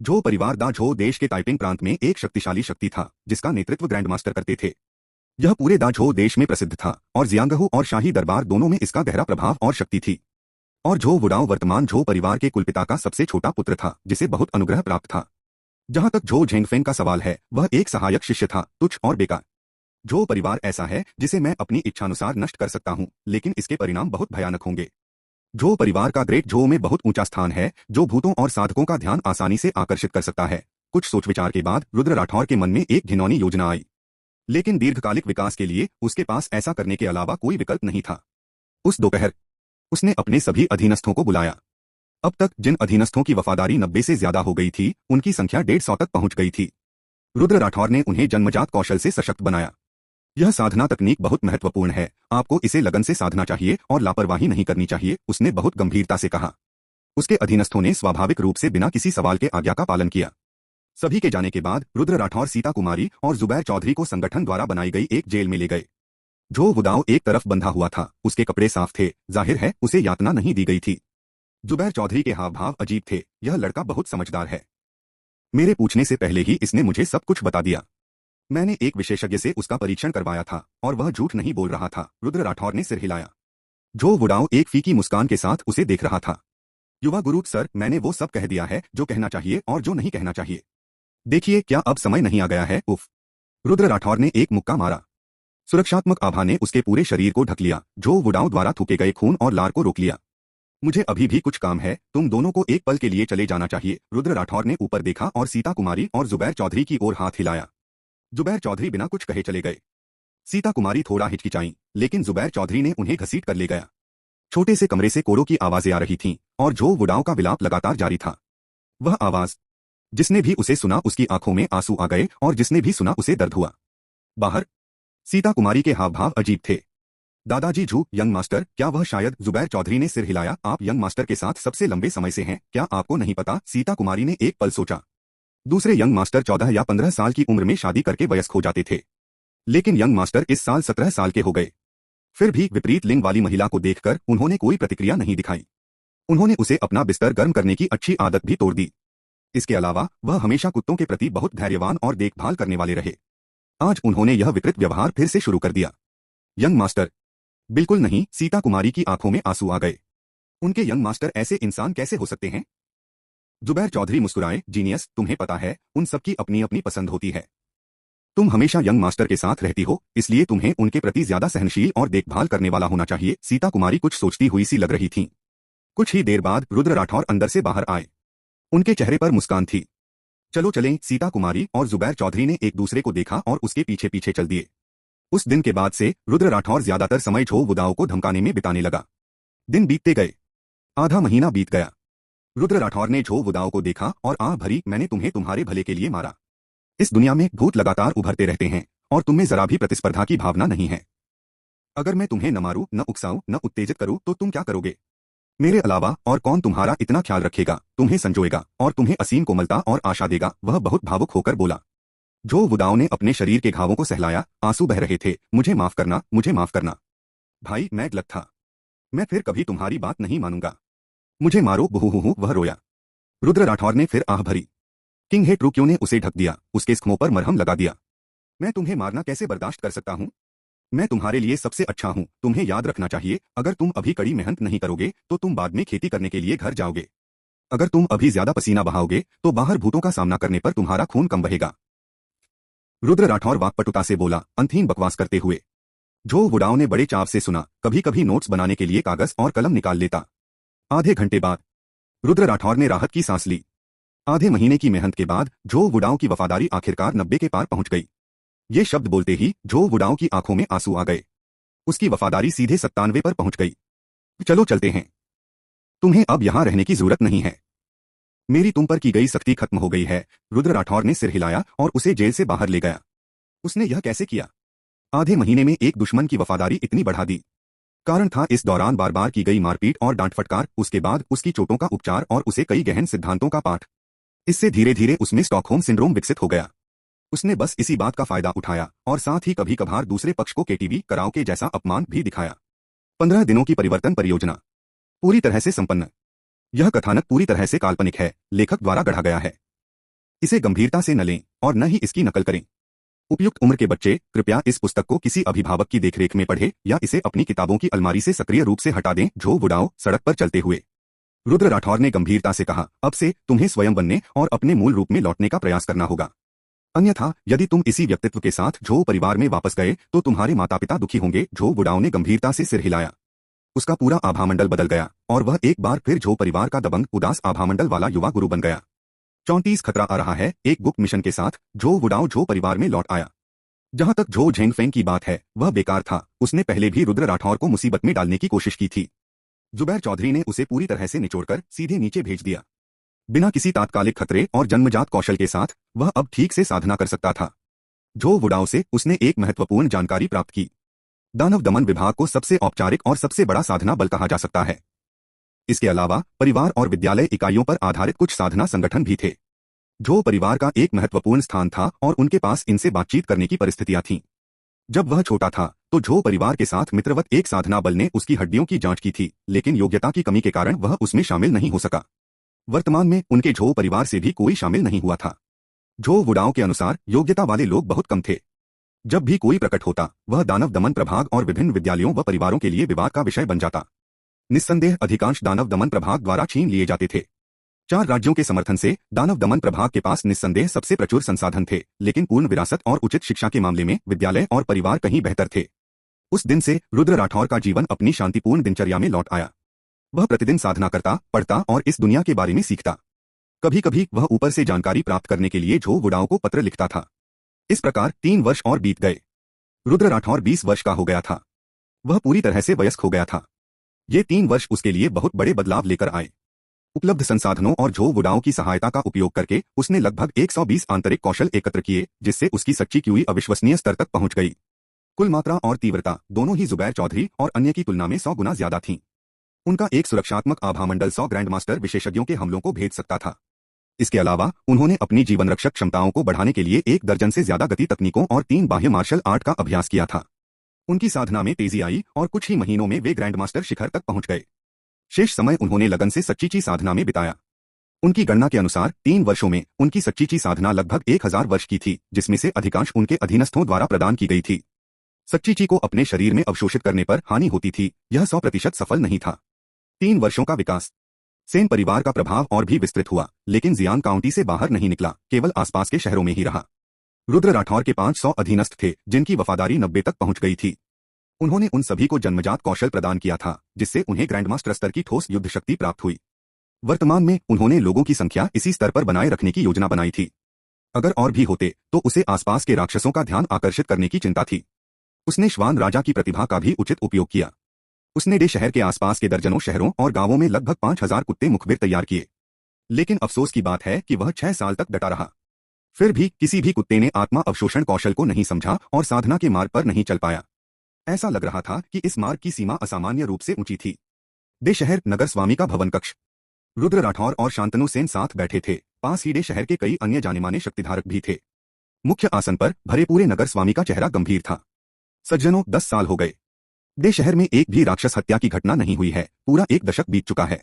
झो परिवार दा झो देश के ताइपिंग प्रांत में एक शक्तिशाली शक्ति था, जिसका नेतृत्व ग्रैंड मास्टर करते थे। यह पूरे दा झो देश में प्रसिद्ध था और जियांगहू और शाही दरबार दोनों में इसका गहरा प्रभाव और शक्ति थी। और झो वुडाओ वर्तमान झो परिवार के कुलपिता का सबसे छोटा पुत्र था, जिसे बहुत अनुग्रह प्राप्त था। जहां तक झो झेंगफेंग का सवाल है, वह एक सहायक शिष्य था, तुच्छ और बेकार। झो परिवार ऐसा है जिसे मैं अपनी इच्छानुसार नष्ट कर सकता हूं, लेकिन इसके परिणाम बहुत भयानक होंगे। झो परिवार का ग्रेट झो में बहुत ऊंचा स्थान है, जो भूतों और साधकों का ध्यान आसानी से आकर्षित कर सकता है। कुछ सोच विचार के बाद रुद्र राठौर के मन में एक घिनौनी योजना आई, लेकिन दीर्घकालिक विकास के लिए उसके पास ऐसा करने के अलावा कोई विकल्प नहीं था। उस दोपहर उसने अपने सभी अधीनस्थों को बुलाया। अब तक जिन अधीनस्थों की वफादारी 90 से ज्यादा हो गई थी, उनकी संख्या 150 तक पहुंच गई थी। रुद्र राठौर ने उन्हें जन्मजात कौशल से सशक्त बनाया। यह साधना तकनीक बहुत महत्वपूर्ण है, आपको इसे लगन से साधना चाहिए और लापरवाही नहीं करनी चाहिए, उसने बहुत गंभीरता से कहा। उसके अधीनस्थों ने स्वाभाविक रूप से बिना किसी सवाल के आज्ञा का पालन किया। सभी के जाने के बाद रुद्र राठौर सीता कुमारी और जुबैर चौधरी को संगठन द्वारा बनाई गई एक जेल में ले गए। झो वुडाओ एक तरफ बंधा हुआ था, उसके कपड़े साफ थे, जाहिर है उसे यातना नहीं दी गई थी। जुबैर चौधरी के हाव भाव अजीब थे, यह लड़का बहुत समझदार है। मेरे पूछने से पहले ही इसने मुझे सब कुछ बता दिया। मैंने एक विशेषज्ञ से उसका परीक्षण करवाया था और वह झूठ नहीं बोल रहा था। रुद्र राठौर ने सिर हिलाया। झो वुडाओ एक फीकी मुस्कान के साथ उसे देख रहा था। युवा गुरु सर, मैंने वो सब कह दिया है जो कहना चाहिए और जो नहीं कहना चाहिए। देखिए, क्या अब समय नहीं आ गया है? उफ! रुद्र राठौर ने एक मुक्का मारा। सुरक्षात्मक आभा ने उसके पूरे शरीर को ढक लिया। झो वुडाओ द्वारा थूके गए खून और लार को रोक लिया। मुझे अभी भी कुछ काम है, तुम दोनों को एक पल के लिए चले जाना चाहिए। रुद्र राठौर ने ऊपर देखा और सीता कुमारी और जुबैर चौधरी की ओर हाथ हिलाया। जुबैर चौधरी बिना कुछ कहे चले गए। सीता कुमारी थोड़ा हिचकिचाई, लेकिन जुबैर चौधरी ने उन्हें घसीट कर ले गया। छोटे से कमरे से कोड़ों की आवाजें आ रही थीं और झो वुडाओ का विलाप लगातार जारी था। वह आवाज, जिसने भी उसे सुना उसकी आंखों में आंसू आ गए और जिसने भी सुना उसे दर्द हुआ। बाहर सीता कुमारी के हाव भाव अजीब थे। दादाजी झू, यंग मास्टर, क्या वह शायद? जुबैर चौधरी ने सिर हिलाया। आप यंग मास्टर के साथ सबसे लंबे समय से हैं, क्या आपको नहीं पता? सीता कुमारी ने एक पल सोचा। दूसरे यंग मास्टर 14 या 15 साल की उम्र में शादी करके वयस्क हो जाते थे, लेकिन यंग मास्टर इस साल 17 साल के हो गए। फिर भी विपरीत लिंग वाली महिला को देखकर उन्होंने कोई प्रतिक्रिया नहीं दिखाई। उन्होंने उसे अपना बिस्तर गर्म करने की अच्छी आदत भी तोड़ दी। इसके अलावा वह हमेशा कुत्तों के प्रति बहुत धैर्यवान और देखभाल करने वाले रहे। आज उन्होंने यह विकृत व्यवहार फिर से शुरू कर दिया। यंग मास्टर, बिल्कुल नहीं। सीता कुमारी की आंखों में आंसू आ गए। उनके यंग मास्टर ऐसे इंसान कैसे हो सकते हैं? जुबैर चौधरी मुस्कुराए। जीनियस, तुम्हें पता है, उन सबकी अपनी अपनी पसंद होती है। तुम हमेशा यंग मास्टर के साथ रहती हो, इसलिए तुम्हें उनके प्रति ज्यादा सहनशील और देखभाल करने वाला होना चाहिए। सीता कुमारी कुछ सोचती हुई सी लग रही थीं। कुछ ही देर बाद रुद्र राठौर अंदर से बाहर आए। उनके चेहरे पर मुस्कान थी। चलो चलें। सीता कुमारी और जुबैर चौधरी ने एक दूसरे को देखा और उसके पीछे पीछे चल दिए। उस दिन के बाद से रुद्र राठौर ज्यादातर समय झो वुडाओ को धमकाने में बिताने लगा। दिन बीतते गए। आधा महीना बीत गया। रुद्र राठौर ने झो वुडाओ को देखा और आह भरी। मैंने तुम्हें तुम्हारे भले के लिए मारा। इस दुनिया में भूत लगातार उभरते रहते हैं और तुममें जरा भी प्रतिस्पर्धा की भावना नहीं है। अगर मैं तुम्हें न मारूं, न उकसाऊं, न उत्तेजित करूं, तो तुम क्या करोगे? मेरे अलावा और कौन तुम्हारा इतना ख्याल रखेगा, तुम्हें संजोएगा और तुम्हें असीम कोमलता और आशा देगा? वह बहुत भावुक होकर बोला। झो वुडाओ ने अपने शरीर के घावों को सहलाया। आंसू बह रहे थे। मुझे माफ करना, मुझे माफ करना। भाई, मैं गलत था। मैं फिर कभी तुम्हारी बात नहीं मानूंगा। मुझे मारो। बुहू। वह रोया। रुद्र राठौर ने फिर आह भरी। किंग हे ट्रुक्यू ने उसे ढक दिया, उसके जख्मों पर मरहम लगा दिया। मैं तुम्हें मारना कैसे बर्दाश्त कर सकता हूं? मैं तुम्हारे लिए सबसे अच्छा हूं। तुम्हें याद रखना चाहिए, अगर तुम अभी कड़ी मेहनत नहीं करोगे तो तुम बाद में खेती करने के लिए घर जाओगे। अगर तुम अभी ज्यादा पसीना बहाओगे तो बाहर भूतों का सामना करने पर तुम्हारा खून कम बहेगा। रुद्र राठौर वाकपटुता से बोला, अंतहीन बकवास करते हुए। झो वुडाओ ने बड़े चाव से सुना। कभी कभी नोट्स बनाने के लिए कागज और कलम निकाल लेता। आधे घंटे बाद रुद्र राठौर ने राहत की सांस ली। आधे महीने की मेहनत के बाद झो वुडाओ की वफादारी आखिरकार 90 के पार पहुंच गई। ये शब्द बोलते ही झो वुडाओ की आंखों में आंसू आ गए। उसकी वफादारी सीधे 97 पर पहुंच गई। चलो चलते हैं। तुम्हें अब यहां रहने की जरूरत नहीं है। मेरी तुम पर की गई सख्ती खत्म हो गई है। रुद्र राठौर ने सिर हिलाया और उसे जेल से बाहर ले गया। उसने यह कैसे किया? आधे महीने में एक दुश्मन की वफादारी इतनी बढ़ा दी। कारण था इस दौरान बार बार की गई मारपीट और डांट फटकार, उसके बाद उसकी चोटों का उपचार और उसे कई गहन सिद्धांतों का पाठ। इससे धीरे धीरे उसमें स्टॉकहोम सिंड्रोम विकसित हो गया। उसने बस इसी बात का फायदा उठाया और साथ ही कभी कभार दूसरे पक्ष को केटीवी कराओके जैसा अपमान भी दिखाया। 15 दिनों की परिवर्तन परियोजना पूरी तरह से संपन्न। यह कथानक पूरी तरह से काल्पनिक है, लेखक द्वारा गढ़ा गया है। इसे गंभीरता से न लें और न ही इसकी नकल करें। उपयुक्त उम्र के बच्चे कृपया इस पुस्तक को किसी अभिभावक की देखरेख में पढ़ें या इसे अपनी किताबों की अलमारी से सक्रिय रूप से हटा दें। जो वुडाओ, सड़क पर चलते हुए। रुद्र राठौर ने गंभीरता से कहा, अब से तुम्हें स्वयं बनने और अपने मूल रूप में लौटने का प्रयास करना होगा। अन्यथा यदि तुम इसी व्यक्तित्व के साथ झो परिवार में वापस गए तो तुम्हारे माता पिता दुखी होंगे। झो वुडाओ ने गंभीरता से सिर हिलाया। उसका पूरा आभामंडल बदल गया और वह एक बार फिर झो परिवार का दबंग उदास आभामंडल वाला युवा गुरु बन गया। 34 खतरा आ रहा है। एक गुप्त मिशन के साथ झो वुडाओ झो परिवार में लौट आया। जहां तक झो झेंगफेंग की बात है, वह बेकार था। उसने पहले भी रुद्र राठौर को मुसीबत में डालने की कोशिश की थी। जुबैर चौधरी ने उसे पूरी तरह से निचोड़कर सीधे नीचे भेज दिया। बिना किसी तात्कालिक खतरे और जन्मजात कौशल के साथ वह अब ठीक से साधना कर सकता था। झो वुडाओ से उसने एक महत्वपूर्ण जानकारी प्राप्त की। दानव दमन विभाग को सबसे औपचारिक और सबसे बड़ा साधना बल कहा जा सकता है। इसके अलावा परिवार और विद्यालय इकाइयों पर आधारित कुछ साधना संगठन भी थे। झो परिवार का एक महत्वपूर्ण स्थान था और उनके पास इनसे बातचीत करने की परिस्थितियां थीं। जब वह छोटा था तो झो परिवार के साथ मित्रवत एक साधना बल ने उसकी हड्डियों की जांच की थी, लेकिन योग्यता की कमी के कारण वह उसमें शामिल नहीं हो सका। वर्तमान में उनके झो परिवार से भी कोई शामिल नहीं हुआ था। झो वुडाओ के अनुसार योग्यता वाले लोग बहुत कम थे। जब भी कोई प्रकट होता, वह दानव दमन प्रभाग और विभिन्न विद्यालयों व परिवारों के लिए विवाद का विषय बन जाता। निस्संदेह अधिकांश दानव दमन प्रभाग द्वारा छीन लिए जाते थे। 4 राज्यों के समर्थन से दानव दमन प्रभाग के पास निस्संदेह सबसे प्रचुर संसाधन थे, लेकिन पूर्ण विरासत और उचित शिक्षा के मामले में विद्यालय और परिवार कहीं बेहतर थे। उस दिन से रुद्र राठौर का जीवन अपनी शांतिपूर्ण दिनचर्या में लौट आया। वह प्रतिदिन साधना करता, पढ़ता और इस दुनिया के बारे में सीखता। कभी कभी वह ऊपर से जानकारी प्राप्त करने के लिए झो वुडाओ को पत्र लिखता था। इस प्रकार 3 वर्ष और बीत गए। रुद्र राठौर 20 वर्ष का हो गया था। वह पूरी तरह से वयस्क हो गया था। ये 3 वर्ष उसके लिए बहुत बड़े बदलाव लेकर आए। उपलब्ध संसाधनों और झो वुडाओ की सहायता का उपयोग करके उसने लगभग 120 आंतरिक कौशल एकत्र किए, जिससे उसकी सच्ची क्यूई अविश्वसनीय स्तर तक पहुंच गई। कुल मात्रा और तीव्रता दोनों ही जुबैर चौधरी और अन्य की तुलना में 100 गुना ज्यादा थीं। उनका एक सुरक्षात्मक आभामंडल 100 ग्रैंडमास्टर विशेषज्ञों के हमलों को भेज सकता था। इसके अलावा उन्होंने अपनी जीवन रक्षक क्षमताओं को बढ़ाने के लिए 1 दर्जन से ज्यादा गति तकनीकों और 3 बाह्य मार्शल आर्ट का अभ्यास किया था। उनकी साधना में तेजी आई और कुछ ही महीनों में वे ग्रैंडमास्टर शिखर तक पहुंच गए। शेष समय उन्होंने लगन से सच्चीची साधना में बिताया। उनकी गणना के अनुसार 3 वर्षों में उनकी सच्चीची साधना लगभग 1000 वर्ष की थी, जिसमें से अधिकांश उनके अधीनस्थों द्वारा प्रदान की गई थी। सच्चीची को अपने शरीर में अवशोषित करने पर हानि होती थी। यह 100% सफल नहीं था। 3 वर्षों का विकास। सेन परिवार का प्रभाव और भी विस्तृत हुआ, लेकिन जियान काउंटी से बाहर नहीं निकला, केवल आसपास के शहरों में ही रहा। रुद्र राठौर के 500 अधीनस्थ थे, जिनकी वफादारी 90 तक पहुंच गई थी। उन्होंने उन सभी को जन्मजात कौशल प्रदान किया था, जिससे उन्हें ग्रैंडमास्टर स्तर की ठोस युद्ध शक्ति प्राप्त हुई। वर्तमान में उन्होंने लोगों की संख्या इसी स्तर पर बनाए रखने की योजना बनाई थी। अगर और भी होते तो उसे आसपास के राक्षसों का ध्यान आकर्षित करने की चिंता थी। उसने श्वान राजा की प्रतिभा का भी उचित उपयोग किया। उसने डे शहर के आसपास के दर्जनों शहरों और गांवों में लगभग 5000 कुत्ते मुखबिर तैयार किए। लेकिन अफसोस की बात है कि वह 6 साल तक डटा रहा। फिर भी किसी भी कुत्ते ने आत्मा अवशोषण कौशल को नहीं समझा और साधना के मार्ग पर नहीं चल पाया। ऐसा लग रहा था कि इस मार्ग की सीमा असामान्य रूप से ऊंची थी। डे शहर नगर स्वामी का भवन कक्ष। रुद्र राठौर और शांतनु सेन साथ बैठे थे। पास ही डे शहर के कई अन्य जानेमाने शक्तिधारक भी थे। मुख्य आसन पर भरे पूरे नगर स्वामी का चेहरा गंभीर था। सज्जनों, 10 साल हो गए। डे शहर में एक भी राक्षस हत्या की घटना नहीं हुई है। पूरा 1 दशक बीत चुका है।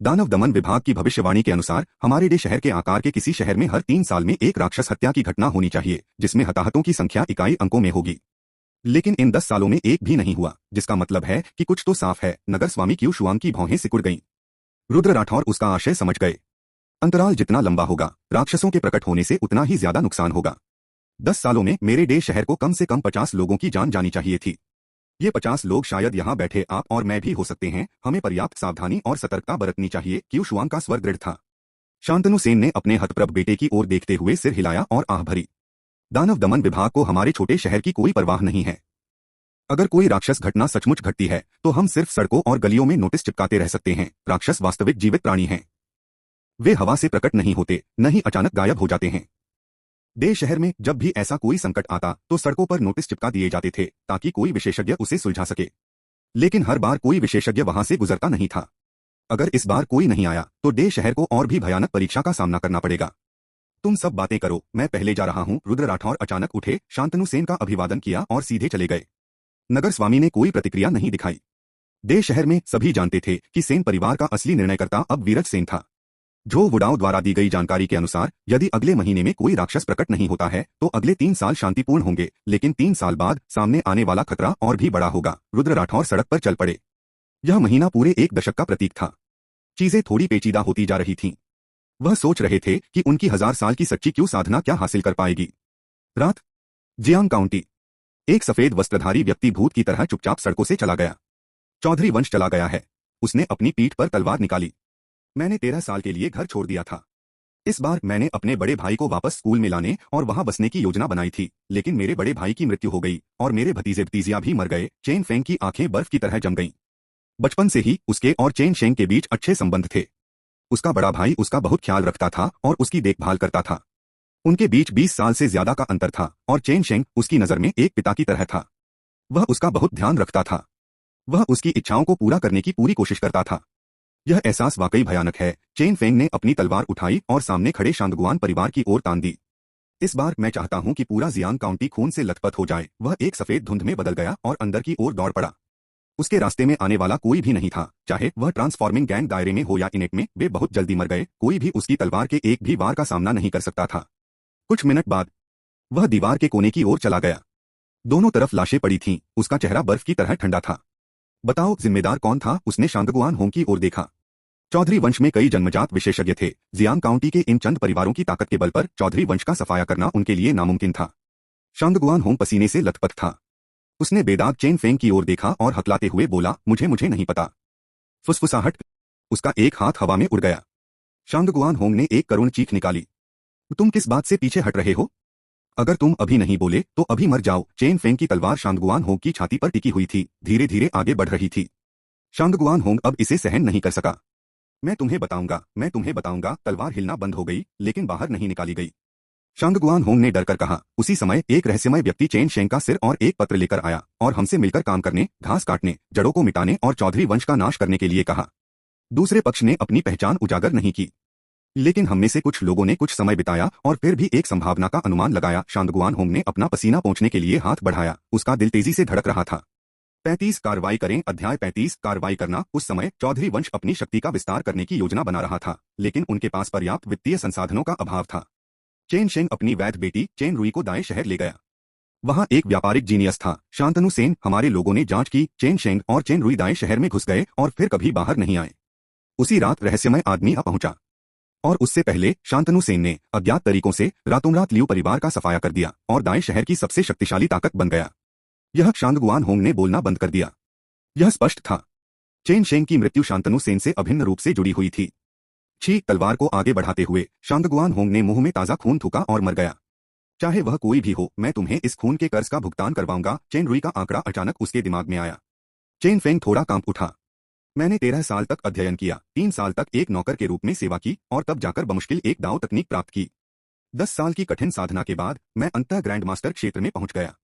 दानव दमन विभाग की भविष्यवाणी के अनुसार हमारे डे शहर के आकार के किसी शहर में हर 3 साल में एक राक्षस हत्या की घटना होनी चाहिए, जिसमें हताहतों की संख्या इकाई अंकों में होगी। लेकिन इन 10 सालों में एक भी नहीं हुआ, जिसका मतलब है कि कुछ तो साफ है। नगर स्वामी क्यू शुआंग की भौहें सिकुड़ गईं। रुद्र राठौर उसका आशय समझ गए। अंतराल जितना लंबा होगा, राक्षसों के प्रकट होने से उतना ही ज्यादा नुकसान होगा। 10 सालों में मेरे डे शहर को कम से कम 50 लोगों की जान जानी चाहिए थी। ये 50 लोग शायद यहाँ बैठे आप और मैं भी हो सकते हैं। हमें पर्याप्त सावधानी और सतर्कता बरतनी चाहिए। क्यू शुआंग का स्वर दृढ़ था। शांतनु सेन ने अपने हतप्रभ बेटे की ओर देखते हुए सिर हिलाया और आह भरी। दानव दमन विभाग को हमारे छोटे शहर की कोई परवाह नहीं है। अगर कोई राक्षस घटना सचमुच घटती है तो हम सिर्फ सड़कों और गलियों में नोटिस चिपकाते रह सकते हैं। राक्षस वास्तविक जीवित प्राणी हैं। वे हवा से प्रकट नहीं होते, न ही अचानक गायब हो जाते हैं। डे शहर में जब भी ऐसा कोई संकट आता तो सड़कों पर नोटिस चिपका दिए जाते थे ताकि कोई विशेषज्ञ उसे सुलझा सके। लेकिन हर बार कोई विशेषज्ञ वहां से गुजरता नहीं था। अगर इस बार कोई नहीं आया तो डे शहर को और भी भयानक परीक्षा का सामना करना पड़ेगा। तुम सब बातें करो, मैं पहले जा रहा हूँ। रुद्र राठौर अचानक उठे, शांतनु सेन का अभिवादन किया और सीधे चले गए। नगर स्वामी ने कोई प्रतिक्रिया नहीं दिखाई। देश शहर में सभी जानते थे कि सेन परिवार का असली निर्णयकर्ता अब वीरज सेन था। जो वुडाओ द्वारा दी गई जानकारी के अनुसार यदि अगले महीने में कोई राक्षस प्रकट नहीं होता है तो अगले 3 साल शांतिपूर्ण होंगे, लेकिन 3 साल बाद सामने आने वाला खतरा और भी बड़ा होगा। रुद्र राठौर सड़क पर चल पड़े। यह महीना पूरे 1 दशक का प्रतीक था। चीजें थोड़ी पेचीदा होती जा रही थीं। वह सोच रहे थे कि उनकी 1000 साल की सच्ची क्यों साधना क्या हासिल कर पाएगी। रात, जियांग काउंटी। एक सफेद वस्त्रधारी व्यक्ति भूत की तरह चुपचाप सड़कों से चला गया। चौधरी वंश चला गया है। उसने अपनी पीठ पर तलवार निकाली। मैंने 13 साल के लिए घर छोड़ दिया था। इस बार मैंने अपने बड़े भाई को वापस स्कूल में लाने और वहां बसने की योजना बनाई थी, लेकिन मेरे बड़े भाई की मृत्यु हो गई और मेरे भतीजे भतीजियां भी मर गए। चेन फेंग की आंखें बर्फ की तरह जम गईं। बचपन से ही उसके और चेन शेंग के बीच अच्छे संबंध थे। उसका बड़ा भाई उसका बहुत ख्याल रखता था और उसकी देखभाल करता था। उनके बीच 20 साल से ज्यादा का अंतर था और चेन शेंग उसकी नजर में एक पिता की तरह था। वह उसका बहुत ध्यान रखता था। वह उसकी इच्छाओं को पूरा करने की पूरी कोशिश करता था। यह एहसास वाकई भयानक है। चेन फेंग ने अपनी तलवार उठाई और सामने खड़े शांगगुआन परिवार की ओर तान दी। इस बार मैं चाहता हूं कि पूरा जियांग काउंटी खून से लथपथ हो जाए। वह एक सफेद धुंध में बदल गया और अंदर की ओर दौड़ पड़ा। उसके रास्ते में आने वाला कोई भी नहीं था, चाहे वह ट्रांसफॉर्मिंग गैंग दायरे में हो या इनेट में। वे बहुत जल्दी मर गए। कोई भी उसकी तलवार के एक भी वार का सामना नहीं कर सकता था। कुछ मिनट बाद वह दीवार के कोने की ओर चला गया। दोनों तरफ लाशें पड़ी थीं। उसका चेहरा बर्फ की तरह ठंडा था। बताओ, जिम्मेदार कौन था? उसने शांगगुआन होंग की ओर देखा। चौधरी वंश में कई जन्मजात विशेषज्ञ थे। जियांग काउंटी के इन चंद परिवारों की ताकत के बल पर चौधरी वंश का सफाया करना उनके लिए नामुमकिन था। शांगगुआन होंग पसीने से लथपथ था। उसने बेदाग चेन फेंग की ओर देखा और हकलाते हुए बोला, मुझे नहीं पता। फुसफुसाहट। उसका एक हाथ हवा में उड़ गया। शांगगुआन होंग ने एक करुण चीख निकाली। तुम किस बात से पीछे हट रहे हो? अगर तुम अभी नहीं बोले तो अभी मर जाओ। चेन फेंग की तलवार शांगगुआन होंग की छाती पर टिकी हुई थी, धीरे धीरे आगे बढ़ रही थी। शांगगुआन होंग अब इसे सहन नहीं कर सका। मैं तुम्हें बताऊंगा। तलवार हिलना बंद हो गई, लेकिन बाहर नहीं निकाली गई। शांगगुआन होंग ने डरकर कहा। उसी समय एक रहस्यमय व्यक्ति चेन शेंग का सिर और एक पत्र लेकर आया और हमसे मिलकर काम करने, घास काटने, जड़ों को मिटाने और चौधरी वंश का नाश करने के लिए कहा। दूसरे पक्ष ने अपनी पहचान उजागर नहीं की, लेकिन हम में से कुछ लोगों ने कुछ समय बिताया और फिर भी एक संभावना का अनुमान लगाया। शांगगुआन होंग ने अपना पसीना पोंछने के लिए हाथ बढ़ाया। उसका दिल तेजी से धड़क रहा था। 35 कार्रवाई करें। अध्याय 35 कार्रवाई करना। उस समय चौधरी वंश अपनी शक्ति का विस्तार करने की योजना बना रहा था, लेकिन उनके पास पर्याप्त वित्तीय संसाधनों का अभाव था। चेन शेंग अपनी वैध बेटी चेन रुई को दाएं शहर ले गया। वहां एक व्यापारिक जीनियस था, शांतनु सेन। हमारे लोगों ने जांच की। चेन शेंग और चेन रुई दाएं शहर में घुस गए और फिर कभी बाहर नहीं आए। उसी रात रहस्यमय आदमी आ पहुंचा और उससे पहले शांतनु सेन ने अज्ञात तरीकों से रातों-रात लियू परिवार का सफाया कर दिया और दाएं शहर की सबसे शक्तिशाली ताकत बन गया। यह शांगगुआन होंग ने बोलना बंद कर दिया। यह स्पष्ट था, चेन शेंग की मृत्यु शांतनु सेन से अभिन्न रूप से जुड़ी हुई थी। छी। तलवार को आगे बढ़ाते हुए शांगगुआन होंग ने मुंह में ताजा खून थूका और मर गया। चाहे वह कोई भी हो, मैं तुम्हें इस खून के कर्ज का भुगतान करवाऊंगा। चेन रुई का आंकड़ा अचानक उसके दिमाग में आया। चेन फेंग थोड़ा कांप उठा। मैंने 13 साल तक अध्ययन किया, 3 साल तक एक नौकर के रूप में सेवा की और तब जाकर बमुश्किल एक दाव तकनीक प्राप्त की। 10 साल की कठिन साधना के बाद मैं अंततः ग्रैंड मास्टर क्षेत्र में पहुंच गया।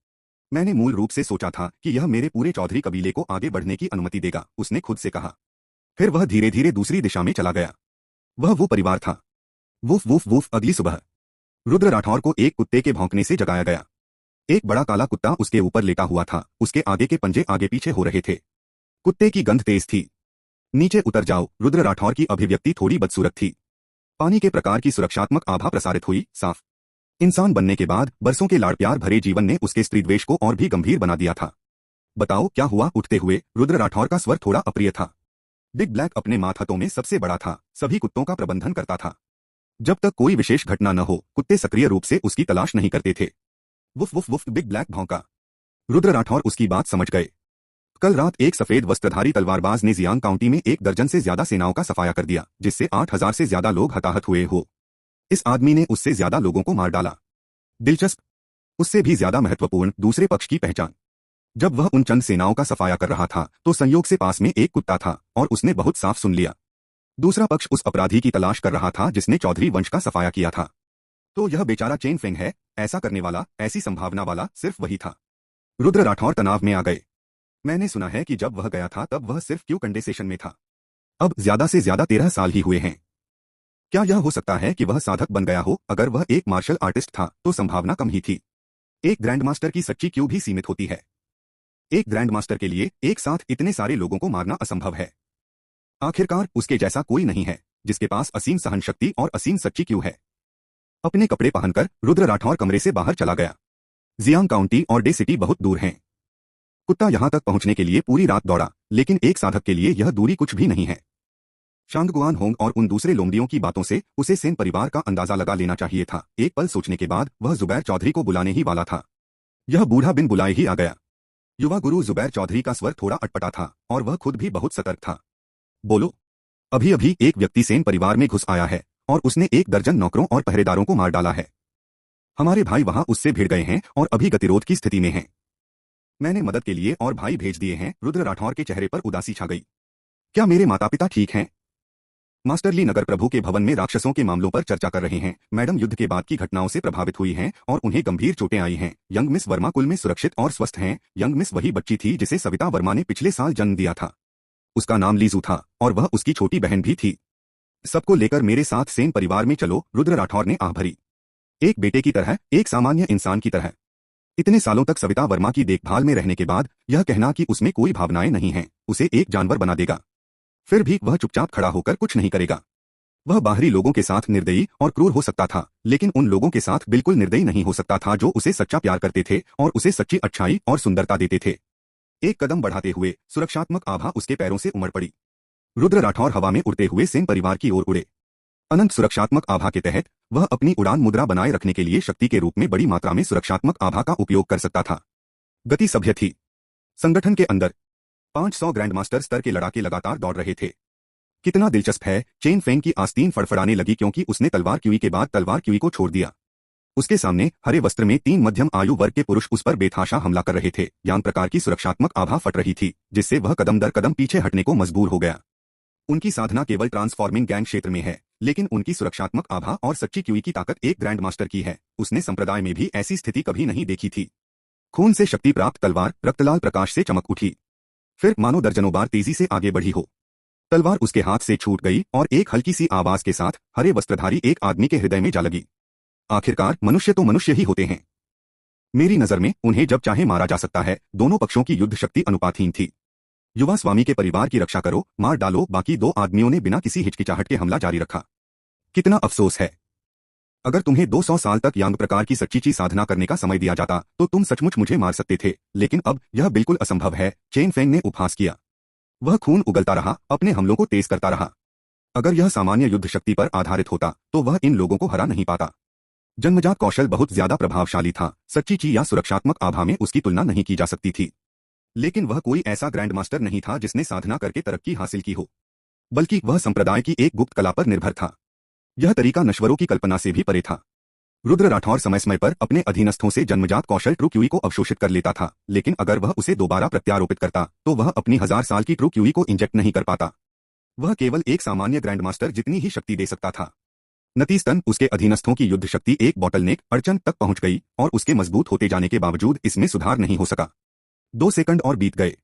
मैंने मूल रूप से सोचा था कि यह मेरे पूरे चौधरी कबीले को आगे बढ़ने की अनुमति देगा, उसने खुद से कहा। फिर वह धीरे धीरे दूसरी दिशा में चला गया। वह वो परिवार था। Woof woof woof. अगली सुबह रुद्र राठौर को एक कुत्ते के भौंकने से जगाया गया। एक बड़ा काला कुत्ता उसके ऊपर लेटा हुआ था। उसके आगे के पंजे आगे पीछे हो रहे थे। कुत्ते की गंध तेज थी। नीचे उतर जाओ। रुद्र राठौर की अभिव्यक्ति थोड़ी बदसूरत थी। पानी के प्रकार की सुरक्षात्मक आभा प्रसारित हुई। साफ इंसान बनने के बाद बरसों के लाड़ प्यार भरे जीवन ने उसके स्त्रीद्वेष को और भी गंभीर बना दिया था। बताओ क्या हुआ? उठते हुए रुद्र राठौर का स्वर थोड़ा अप्रिय था। बिग ब्लैक अपने मातहतों में सबसे बड़ा था, सभी कुत्तों का प्रबंधन करता था। जब तक कोई विशेष घटना न हो, कुत्ते सक्रिय रूप से उसकी तलाश नहीं करते थे। Woof woof woof. Big black भौंका। रुद्र राठौर उसकी बात समझ गए। कल रात एक सफेद वस्त्रधारी तलवारबाज ने जियांग काउंटी में 1 दर्जन से ज्यादा सेनाओं का सफाया कर दिया, जिससे 8000 से ज्यादा लोग हताहत हुए हो। इस आदमी ने उससे ज्यादा लोगों को मार डाला। दिलचस्प, उससे भी ज्यादा महत्वपूर्ण, दूसरे पक्ष की पहचान। जब वह उन चंद सेनाओं का सफाया कर रहा था तो संयोग से पास में एक कुत्ता था और उसने बहुत साफ सुन लिया। दूसरा पक्ष उस अपराधी की तलाश कर रहा था जिसने चौधरी वंश का सफाया किया था। तो यह बेचारा चेन फेंग है, ऐसा करने वाला, ऐसी संभावना वाला सिर्फ वही था। रुद्र राठौर तनाव में आ गए। मैंने सुना है कि जब वह गया था तब वह सिर्फ क्यू कंडेंसेशन में था। अब ज्यादा से ज्यादा 13 साल ही हुए हैं। क्या यह हो सकता है कि वह साधक बन गया हो? अगर वह एक मार्शल आर्टिस्ट था तो संभावना कम ही थी। एक ग्रैंड मास्टर की सच्ची क्यू भी सीमित होती है। एक ग्रैंड मास्टर के लिए एक साथ इतने सारे लोगों को मारना असंभव है। आखिरकार उसके जैसा कोई नहीं है जिसके पास असीम सहन शक्ति और असीम सच्ची क्यू है। अपने कपड़े पहनकर रुद्र राठौर कमरे से बाहर चला गया। जियांग काउंटी और डे सिटी बहुत दूर हैं। कुत्ता यहां तक पहुंचने के लिए पूरी रात दौड़ा, लेकिन एक साधक के लिए यह दूरी कुछ भी नहीं है। शांगगुआन होंग और उन दूसरे लोमड़ियों की बातों से उसे सेन परिवार का अंदाजा लगा लेना चाहिए था। एक पल सोचने के बाद वह जुबैर चौधरी को बुलाने ही वाला था। यह बूढ़ा बिन बुलाए ही आ गया। युवा गुरु जुबैर चौधरी का स्वर थोड़ा अटपटा था और वह खुद भी बहुत सतर्क था। बोलो। अभी अभी एक व्यक्ति सेन परिवार में घुस आया है और उसने 1 दर्जन नौकरों और पहरेदारों को मार डाला है। हमारे भाई वहां उससे भिड़ गए हैं और अभी गतिरोध की स्थिति में हैं। मैंने मदद के लिए और भाई भेज दिए हैं। रुद्र राठौर के चेहरे पर उदासी छा गई। क्या मेरे माता पिता ठीक हैं? मास्टरली नगर प्रभु के भवन में राक्षसों के मामलों पर चर्चा कर रहे हैं। मैडम युद्ध के बाद की घटनाओं से प्रभावित हुई हैं और उन्हें गंभीर चोटें आई हैं। यंग मिस वर्मा कुल में सुरक्षित और स्वस्थ हैं। यंग मिस वही बच्ची थी जिसे सविता वर्मा ने पिछले साल जन्म दिया था। उसका नाम लीजू था और वह उसकी छोटी बहन भी थी। सबको लेकर मेरे साथ सेन परिवार में चलो, रुद्र राठौर ने आह भरी। एक बेटे की तरह, एक सामान्य इंसान की तरह। इतने सालों तक सविता वर्मा की देखभाल में रहने के बाद यह कहना कि उसमें कोई भावनाएं नहीं हैं, उसे एक जानवर बना देगा। फिर भी वह चुपचाप खड़ा होकर कुछ नहीं करेगा। वह बाहरी लोगों के साथ निर्दयी और क्रूर हो सकता था, लेकिन उन लोगों के साथ बिल्कुल निर्दयी नहीं हो सकता था जो उसे सच्चा प्यार करते थे और उसे सच्ची अच्छाई और सुंदरता देते थे। एक कदम बढ़ाते हुए सुरक्षात्मक आभा उसके पैरों से उमड़ पड़ी। रुद्र राठौर हवा में उड़ते हुए सेन परिवार की ओर उड़े। अनंत सुरक्षात्मक आभा के तहत वह अपनी उड़ान मुद्रा बनाए रखने के लिए शक्ति के रूप में बड़ी मात्रा में सुरक्षात्मक आभा का उपयोग कर सकता था। गति सभ्य थी। संगठन के अंदर 500 ग्रैंड मास्टर स्तर के लड़ाके लगातार दौड़ रहे थे। कितना दिलचस्प है, चेन फेंग की आस्तीन फड़फड़ाने लगी क्योंकि उसने तलवार क्यूई के बाद तलवार क्यूई को छोड़ दिया। उसके सामने हरे वस्त्र में 3 मध्यम आयु वर्ग के पुरुष उस पर बेतहाशा हमला कर रहे थे। यान प्रकार की सुरक्षात्मक आभा फट रही थी जिससे वह कदम दर कदम पीछे हटने को मजबूर हो गया। उनकी साधना केवल ट्रांसफॉर्मिंग गैंग क्षेत्र में है, लेकिन उनकी सुरक्षात्मक आभा और सच्ची क्यूई की ताकत एक ग्रैंड मास्टर की है। उसने संप्रदाय में भी ऐसी स्थिति कभी नहीं देखी थी। खून से शक्ति प्राप्त तलवार रक्तलाल प्रकाश से चमक उठी, फिर मानो दर्जनों बार तेजी से आगे बढ़ी हो। तलवार उसके हाथ से छूट गई और एक हल्की सी आवाज के साथ हरे वस्त्रधारी एक आदमी के हृदय में जा लगी। आखिरकार मनुष्य तो मनुष्य ही होते हैं। मेरी नजर में उन्हें जब चाहे मारा जा सकता है। दोनों पक्षों की युद्ध शक्ति अनुपातहीन थी। युवा स्वामी के परिवार की रक्षा करो, मार डालो। बाकी 2 आदमियों ने बिना किसी हिचकिचाहट के हमला जारी रखा। कितना अफसोस है। अगर तुम्हें 200 साल तक यांग प्रकार की सच्ची साधना करने का समय दिया जाता तो तुम सचमुच मुझे मार सकते थे, लेकिन अब यह बिल्कुल असंभव है। चेन फेंग ने उपहास किया। वह खून उगलता रहा, अपने हमलों को तेज करता रहा। अगर यह सामान्य युद्ध शक्ति पर आधारित होता तो वह इन लोगों को हरा नहीं पाता। जन्मजात कौशल बहुत ज्यादा प्रभावशाली था। सच्ची ची या सुरक्षात्मक आभा में उसकी तुलना नहीं की जा सकती थी, लेकिन वह कोई ऐसा ग्रैंड मास्टर नहीं था जिसने साधना करके तरक्की हासिल की हो, बल्कि वह संप्रदाय की एक गुप्त कला पर निर्भर था। यह तरीका नश्वरों की कल्पना से भी परे था। रुद्र राठौर समय समय पर अपने अधीनस्थों से जन्मजात कौशल ट्रू क्यूई को अवशोषित कर लेता था, लेकिन अगर वह उसे दोबारा प्रत्यारोपित करता तो वह अपनी 1000 साल की ट्रू क्यूई को इंजेक्ट नहीं कर पाता। वह केवल एक सामान्य ग्रैंड मास्टर जितनी ही शक्ति दे सकता था। नतीजतन उसके अधीनस्थों की युद्ध शक्ति एक बॉटलनेक अड़चन तक पहुंच गई और उसके मजबूत होते जाने के बावजूद इसमें सुधार नहीं हो सका। 2 सेकंड और बीत गए।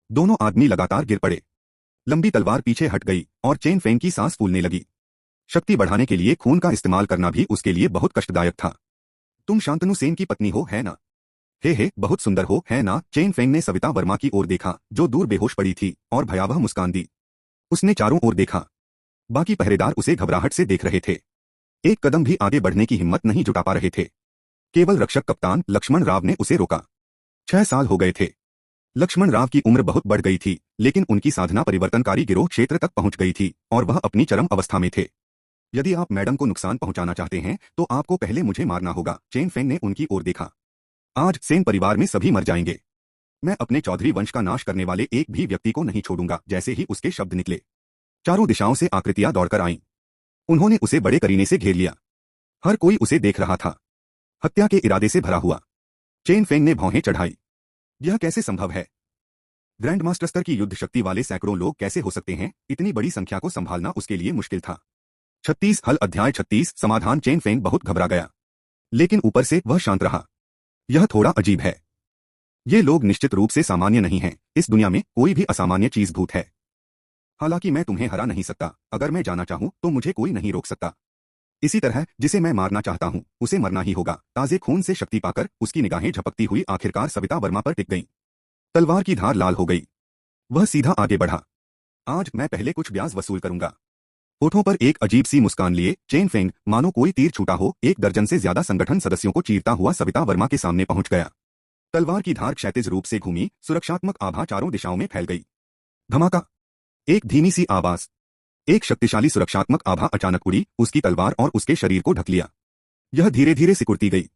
दोनों आदमी लगातार गिर पड़े। लंबी तलवार पीछे हट गई और चेन फेंग की सांस फूलने लगी। शक्ति बढ़ाने के लिए खून का इस्तेमाल करना भी उसके लिए बहुत कष्टदायक था। तुम शांतनु सेन की पत्नी हो, है ना? हे, बहुत सुंदर हो, है ना? चेन फेंग ने सविता वर्मा की ओर देखा जो दूर बेहोश पड़ी थी और भयावह मुस्कान दी। उसने चारों ओर देखा। बाकी पहरेदार उसे घबराहट से देख रहे थे। एक कदम भी आगे बढ़ने की हिम्मत नहीं जुटा पा रहे थे। केवल रक्षक कप्तान लक्ष्मण राव ने उसे रोका। 6 साल हो गए थे। लक्ष्मण राव की उम्र बहुत बढ़ गई थी, लेकिन उनकी साधना परिवर्तनकारी गिरोह क्षेत्र तक पहुंच गई थी और वह अपनी चरम अवस्था में थे। यदि आप मैडम को नुकसान पहुंचाना चाहते हैं तो आपको पहले मुझे मारना होगा। चेन फेंग ने उनकी ओर देखा। आज सेन परिवार में सभी मर जाएंगे। मैं अपने चौधरी वंश का नाश करने वाले एक भी व्यक्ति को नहीं छोड़ूंगा। जैसे ही उसके शब्द निकले, चारों दिशाओं से आकृतियां दौड़कर आईं। उन्होंने उसे बड़े करीने से घेर लिया। हर कोई उसे देख रहा था, हत्या के इरादे से भरा हुआ। चेन फेंग ने भौहें चढ़ाई। यह कैसे संभव है? ग्रैंड मास्टर स्तर की युद्ध शक्ति वाले सैकड़ों लोग कैसे हो सकते हैं? इतनी बड़ी संख्या को संभालना उसके लिए मुश्किल था। 36 हल अध्याय 36 समाधान। चेन फेंग बहुत घबरा गया, लेकिन ऊपर से वह शांत रहा। यह थोड़ा अजीब है। ये लोग निश्चित रूप से सामान्य नहीं हैं। इस दुनिया में कोई भी असामान्य चीज भूत है। हालांकि मैं तुम्हें हरा नहीं सकता, अगर मैं जाना चाहूं तो मुझे कोई नहीं रोक सकता। इसी तरह जिसे मैं मारना चाहता हूं उसे मरना ही होगा। ताजे खून से शक्ति पाकर उसकी निगाहें झपकती हुई आखिरकार सविता वर्मा पर टिक गईं। तलवार की धार लाल हो गई। वह सीधा आगे बढ़ा। आज मैं पहले कुछ ब्याज वसूल करूंगा। होठों पर एक अजीब सी मुस्कान लिए चेन फेंग मानो कोई तीर छूटा हो एक दर्जन से ज्यादा संगठन सदस्यों को चीरता हुआ सविता वर्मा के सामने पहुंच गया। तलवार की धार क्षैतिज रूप से घूमी, सुरक्षात्मक आभा चारों दिशाओं में फैल गई। धमाका। एक धीमी सी आवाज। एक शक्तिशाली सुरक्षात्मक आभा अचानक उड़ी, उसकी तलवार और उसके शरीर को ढक लिया। यह धीरे धीरे सिकुड़ती गई।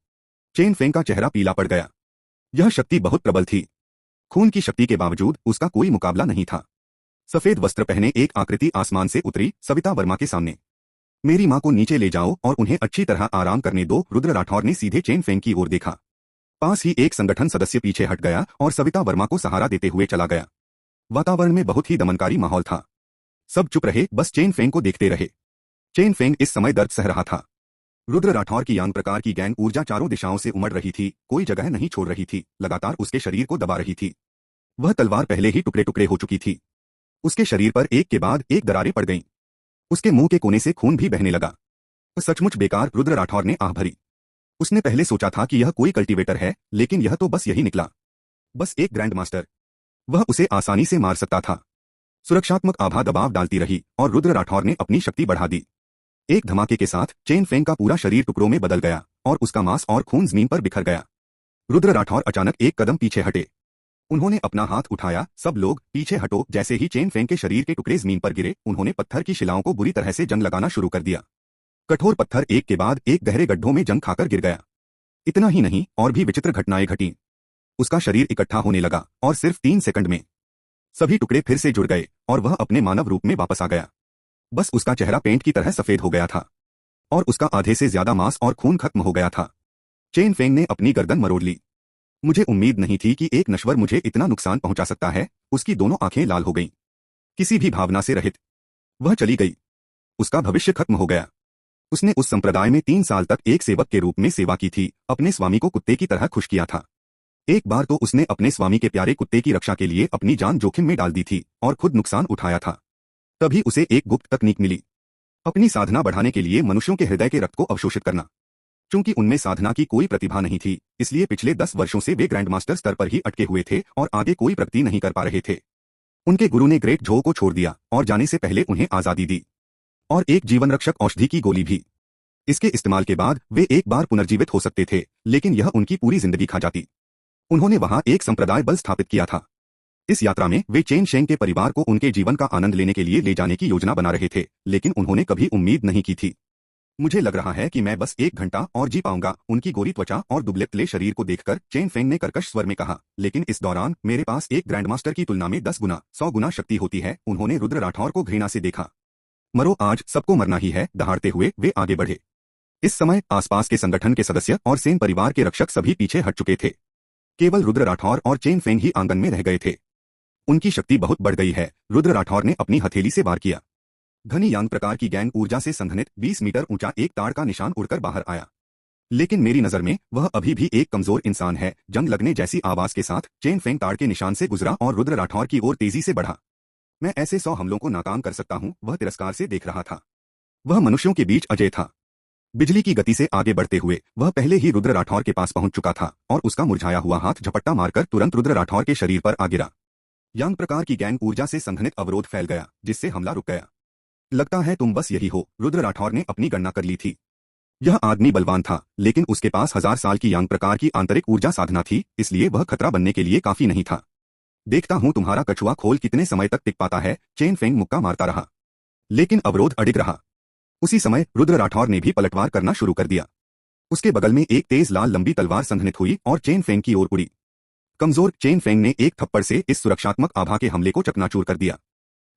चेन फेंग का चेहरा पीला पड़ गया। यह शक्ति बहुत प्रबल थी। खून की शक्ति के बावजूद उसका कोई मुकाबला नहीं था। सफेद वस्त्र पहने एक आकृति आसमान से उतरी सविता वर्मा के सामने। मेरी मां को नीचे ले जाओ और उन्हें अच्छी तरह आराम करने दो। रुद्र राठौर ने सीधे चेन फेंग की ओर देखा। पास ही एक संगठन सदस्य पीछे हट गया और सविता वर्मा को सहारा देते हुए चला गया। वातावरण में बहुत ही दमनकारी माहौल था। सब चुप रहे, बस चेन फेंग को देखते रहे। चेन फेंग इस समय दर्द सह रहा था। रुद्र राठौर की यांग प्रकार की गैंग ऊर्जा चारों दिशाओं से उमड़ रही थी, कोई जगह नहीं छोड़ रही थी, लगातार उसके शरीर को दबा रही थी। वह तलवार पहले ही टुकड़े टुकड़े हो चुकी थी। उसके शरीर पर एक के बाद एक दरारें पड़ गईं। उसके मुंह के कोने से खून भी बहने लगा। सचमुच बेकार, रुद्र राठौर ने आह भरी। उसने पहले सोचा था कि यह कोई कल्टीवेटर है, लेकिन यह तो बस यही निकला। बस एक ग्रैंड मास्टर। वह उसे आसानी से मार सकता था। सुरक्षात्मक आभा दबाव डालती रही और रुद्र राठौर ने अपनी शक्ति बढ़ा दी। एक धमाके के साथ चेन फेंग का पूरा शरीर टुकड़ों में बदल गया और उसका मांस और खून जमीन पर बिखर गया। रुद्र राठौर अचानक एक कदम पीछे हटे। उन्होंने अपना हाथ उठाया। सब लोग पीछे हटो। जैसे ही चेन फेंग के शरीर के टुकड़े जमीन पर गिरे, उन्होंने पत्थर की शिलाओं को बुरी तरह से जंग लगाना शुरू कर दिया। कठोर पत्थर एक के बाद एक गहरे गड्ढों में जंग खाकर गिर गया। इतना ही नहीं, और भी विचित्र घटनाएं घटीं। उसका शरीर इकट्ठा होने लगा और सिर्फ 3 सेकंड में सभी टुकड़े फिर से जुड़ गए और वह अपने मानव रूप में वापस आ गया। बस उसका चेहरा पेंट की तरह सफेद हो गया था और उसका आधे से ज्यादा मांस और खून खत्म हो गया था। चेन फेंग ने अपनी गर्दन मरोड़ ली। मुझे उम्मीद नहीं थी कि एक नश्वर मुझे इतना नुकसान पहुंचा सकता है। उसकी दोनों आंखें लाल हो गईं। किसी भी भावना से रहित वह चली गई। उसका भविष्य खत्म हो गया। उसने उस संप्रदाय में 3 साल तक एक सेवक के रूप में सेवा की थी, अपने स्वामी को कुत्ते की तरह खुश किया था। एक बार तो उसने अपने स्वामी के प्यारे कुत्ते की रक्षा के लिए अपनी जान जोखिम में डाल दी थी और खुद नुकसान उठाया था। तभी उसे एक गुप्त तकनीक मिली, अपनी साधना बढ़ाने के लिए मनुष्यों के हृदय के रक्त को अवशोषित करना। चूंकि उनमें साधना की कोई प्रतिभा नहीं थी, इसलिए पिछले 10 वर्षों से वे ग्रैंड मास्टर स्तर पर ही अटके हुए थे और आगे कोई प्रगति नहीं कर पा रहे थे। उनके गुरु ने ग्रेट झो को छोड़ दिया और जाने से पहले उन्हें आजादी दी, और एक जीवन रक्षक औषधि की गोली भी। इसके इस्तेमाल के बाद वे एक बार पुनर्जीवित हो सकते थे, लेकिन यह उनकी पूरी जिंदगी खा जाती। उन्होंने वहां एक संप्रदाय बल स्थापित किया था। इस यात्रा में वे चेन शेंग के परिवार को उनके जीवन का आनंद लेने के लिए ले जाने की योजना बना रहे थे, लेकिन उन्होंने कभी उम्मीद नहीं की थी। मुझे लग रहा है कि मैं बस 1 घंटा और जी पाऊंगा, उनकी गोरी त्वचा और दुबले पतले शरीर को देखकर चेन फेंग ने कर्कश स्वर में कहा। लेकिन इस दौरान मेरे पास एक ग्रैंडमास्टर की तुलना में 10 गुना 100 गुना शक्ति होती है। उन्होंने रुद्र राठौर को घृणा से देखा। मरो, आज सबको मरना ही है। दहाड़ते हुए वे आगे बढ़े। इस समय आसपास के संगठन के सदस्य और सेन परिवार के रक्षक सभी पीछे हट चुके थे। केवल रुद्र राठौर और चेन फेंग ही आंगन में रह गए थे। उनकी शक्ति बहुत बढ़ गई है। रुद्र राठौर ने अपनी हथेली से वार किया। घनी यांग प्रकार की गैंग ऊर्जा से संघनित 20 मीटर ऊंचा एक ताड़ का निशान उड़कर बाहर आया। लेकिन मेरी नजर में वह अभी भी एक कमजोर इंसान है। जंग लगने जैसी आवाज के साथ चेन फेंग ताड़ के निशान से गुजरा और रुद्र राठौर की ओर तेजी से बढ़ा। मैं ऐसे 100 हमलों को नाकाम कर सकता हूं। वह तिरस्कार से देख रहा था। वह मनुष्यों के बीच अजय था। बिजली की गति से आगे बढ़ते हुए वह पहले ही रुद्र राठौर के पास पहुंच चुका था और उसका मुरझाया हुआ हाथ झपट्टा मारकर तुरंत रुद्र राठौर के शरीर पर आ गिरा। यांग प्रकार की गैंग ऊर्जा से संघनित अवरोध फैल गया, जिससे हमला रुक गया। लगता है तुम बस यही हो। रुद्र राठौर ने अपनी गणना कर ली थी। यह आदमी बलवान था, लेकिन उसके पास 1000 साल की यांग प्रकार की आंतरिक ऊर्जा साधना थी, इसलिए वह खतरा बनने के लिए काफी नहीं था। देखता हूं तुम्हारा कछुआ खोल कितने समय तक टिक पाता है। चेन फेंग मुक्का मारता रहा, लेकिन अवरोध अडिग रहा। उसी समय रुद्र राठौर ने भी पलटवार करना शुरू कर दिया। उसके बगल में एक तेज लाल लंबी तलवार संघनित हुई और चेन फेंग की ओर उड़ी। कमजोर चेन फेंग ने एक थप्पड़ से इस सुरक्षात्मक आभा के हमले को चकनाचूर कर दिया।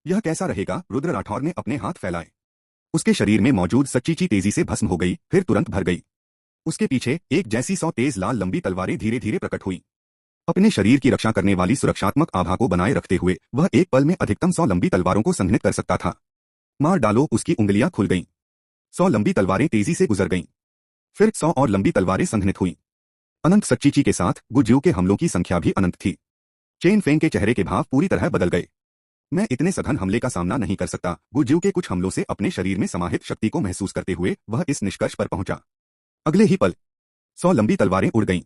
यह कैसा रहेगा? रुद्र राठौर ने अपने हाथ फैलाए। उसके शरीर में मौजूद सच्चीची तेजी से भस्म हो गई, फिर तुरंत भर गई। उसके पीछे एक जैसी 100 तेज लाल लंबी तलवारें धीरे धीरे प्रकट हुई। अपने शरीर की रक्षा करने वाली सुरक्षात्मक आभा को बनाए रखते हुए वह एक पल में अधिकतम 100 लंबी तलवारों को संघनित कर सकता था। मार डालो। उसकी उंगलियां खुल गईं। 100 लंबी तलवारें तेजी से गुजर गईं। फिर 100 और लंबी तलवारें संघनित हुईं। अनंत सच्चीची के साथ गुज्जू के हमलों की संख्या भी अनंत थी। चेन फेंग के चेहरे के भाव पूरी तरह बदल गए। मैं इतने सघन हमले का सामना नहीं कर सकता। गुज्जू के कुछ हमलों से अपने शरीर में समाहित शक्ति को महसूस करते हुए वह इस निष्कर्ष पर पहुंचा। अगले ही पल 100 लंबी तलवारें उड़ गईं।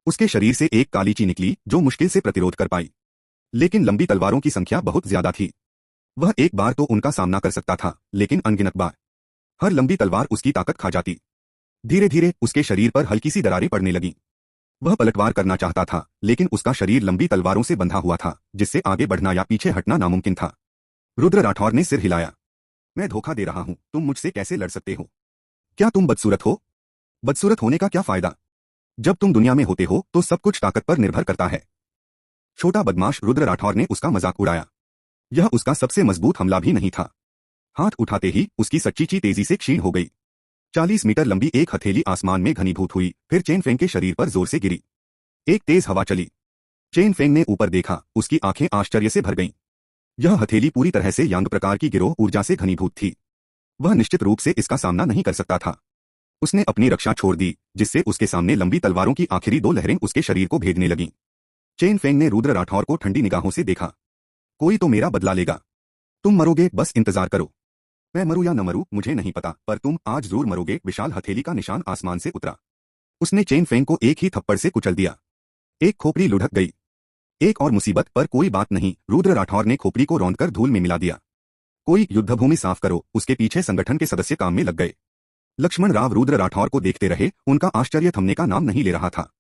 उसके शरीर से एक कालीची निकली जो मुश्किल से प्रतिरोध कर पाई, लेकिन लंबी तलवारों की संख्या बहुत ज्यादा थी। वह एक बार तो उनका सामना कर सकता था, लेकिन अनगिनत बार हर लंबी तलवार उसकी ताकत खा जाती। धीरे धीरे उसके शरीर पर हल्की सी दरारें पड़ने लगीं। वह पलटवार करना चाहता था, लेकिन उसका शरीर लंबी तलवारों से बंधा हुआ था, जिससे आगे बढ़ना या पीछे हटना नामुमकिन था। रुद्र राठौर ने सिर हिलाया। मैं धोखा दे रहा हूं, तुम मुझसे कैसे लड़ सकते हो? क्या तुम बदसूरत हो? बदसूरत होने का क्या फायदा? जब तुम दुनिया में होते हो तो सब कुछ ताकत पर निर्भर करता है। छोटा बदमाश रुद्र राठौर ने उसका मजाक उड़ाया। यह उसका सबसे मजबूत हमला भी नहीं था। हाथ उठाते ही उसकी सच्ची ची तेजी से क्षीण हो गई। 40 मीटर लंबी एक हथेली आसमान में घनीभूत हुई, फिर चेन फेंग के शरीर पर जोर से गिरी। एक तेज हवा चली। चेन फेंग ने ऊपर देखा, उसकी आंखें आश्चर्य से भर गईं। यह हथेली पूरी तरह से यांग प्रकार की गिरोह ऊर्जा से घनीभूत थी। वह निश्चित रूप से इसका सामना नहीं कर सकता था। उसने अपनी रक्षा छोड़ दी, जिससे उसके सामने लंबी तलवारों की आखिरी 2 लहरें उसके शरीर को भेदने लगीं। चेन फेंग ने रुद्र राठौर को ठंडी निगाहों से देखा। कोई तो मेरा बदला लेगा। तुम मरोगे, बस इंतजार करो। मैं मरूं या न मरूं मुझे नहीं पता, पर तुम आज जरूर मरोगे। विशाल हथेली का निशान आसमान से उतरा। उसने चेन फेंग को एक ही थप्पड़ से कुचल दिया। एक खोपड़ी लुढ़क गई। एक और मुसीबत, पर कोई बात नहीं। रुद्र राठौर ने खोपड़ी को रौंदकर धूल में मिला दिया। कोई युद्धभूमि साफ करो। उसके पीछे संगठन के सदस्य काम में लग गए। लक्ष्मण राव रुद्र राठौर को देखते रहे, उनका आश्चर्य थमने का नाम नहीं ले रहा था।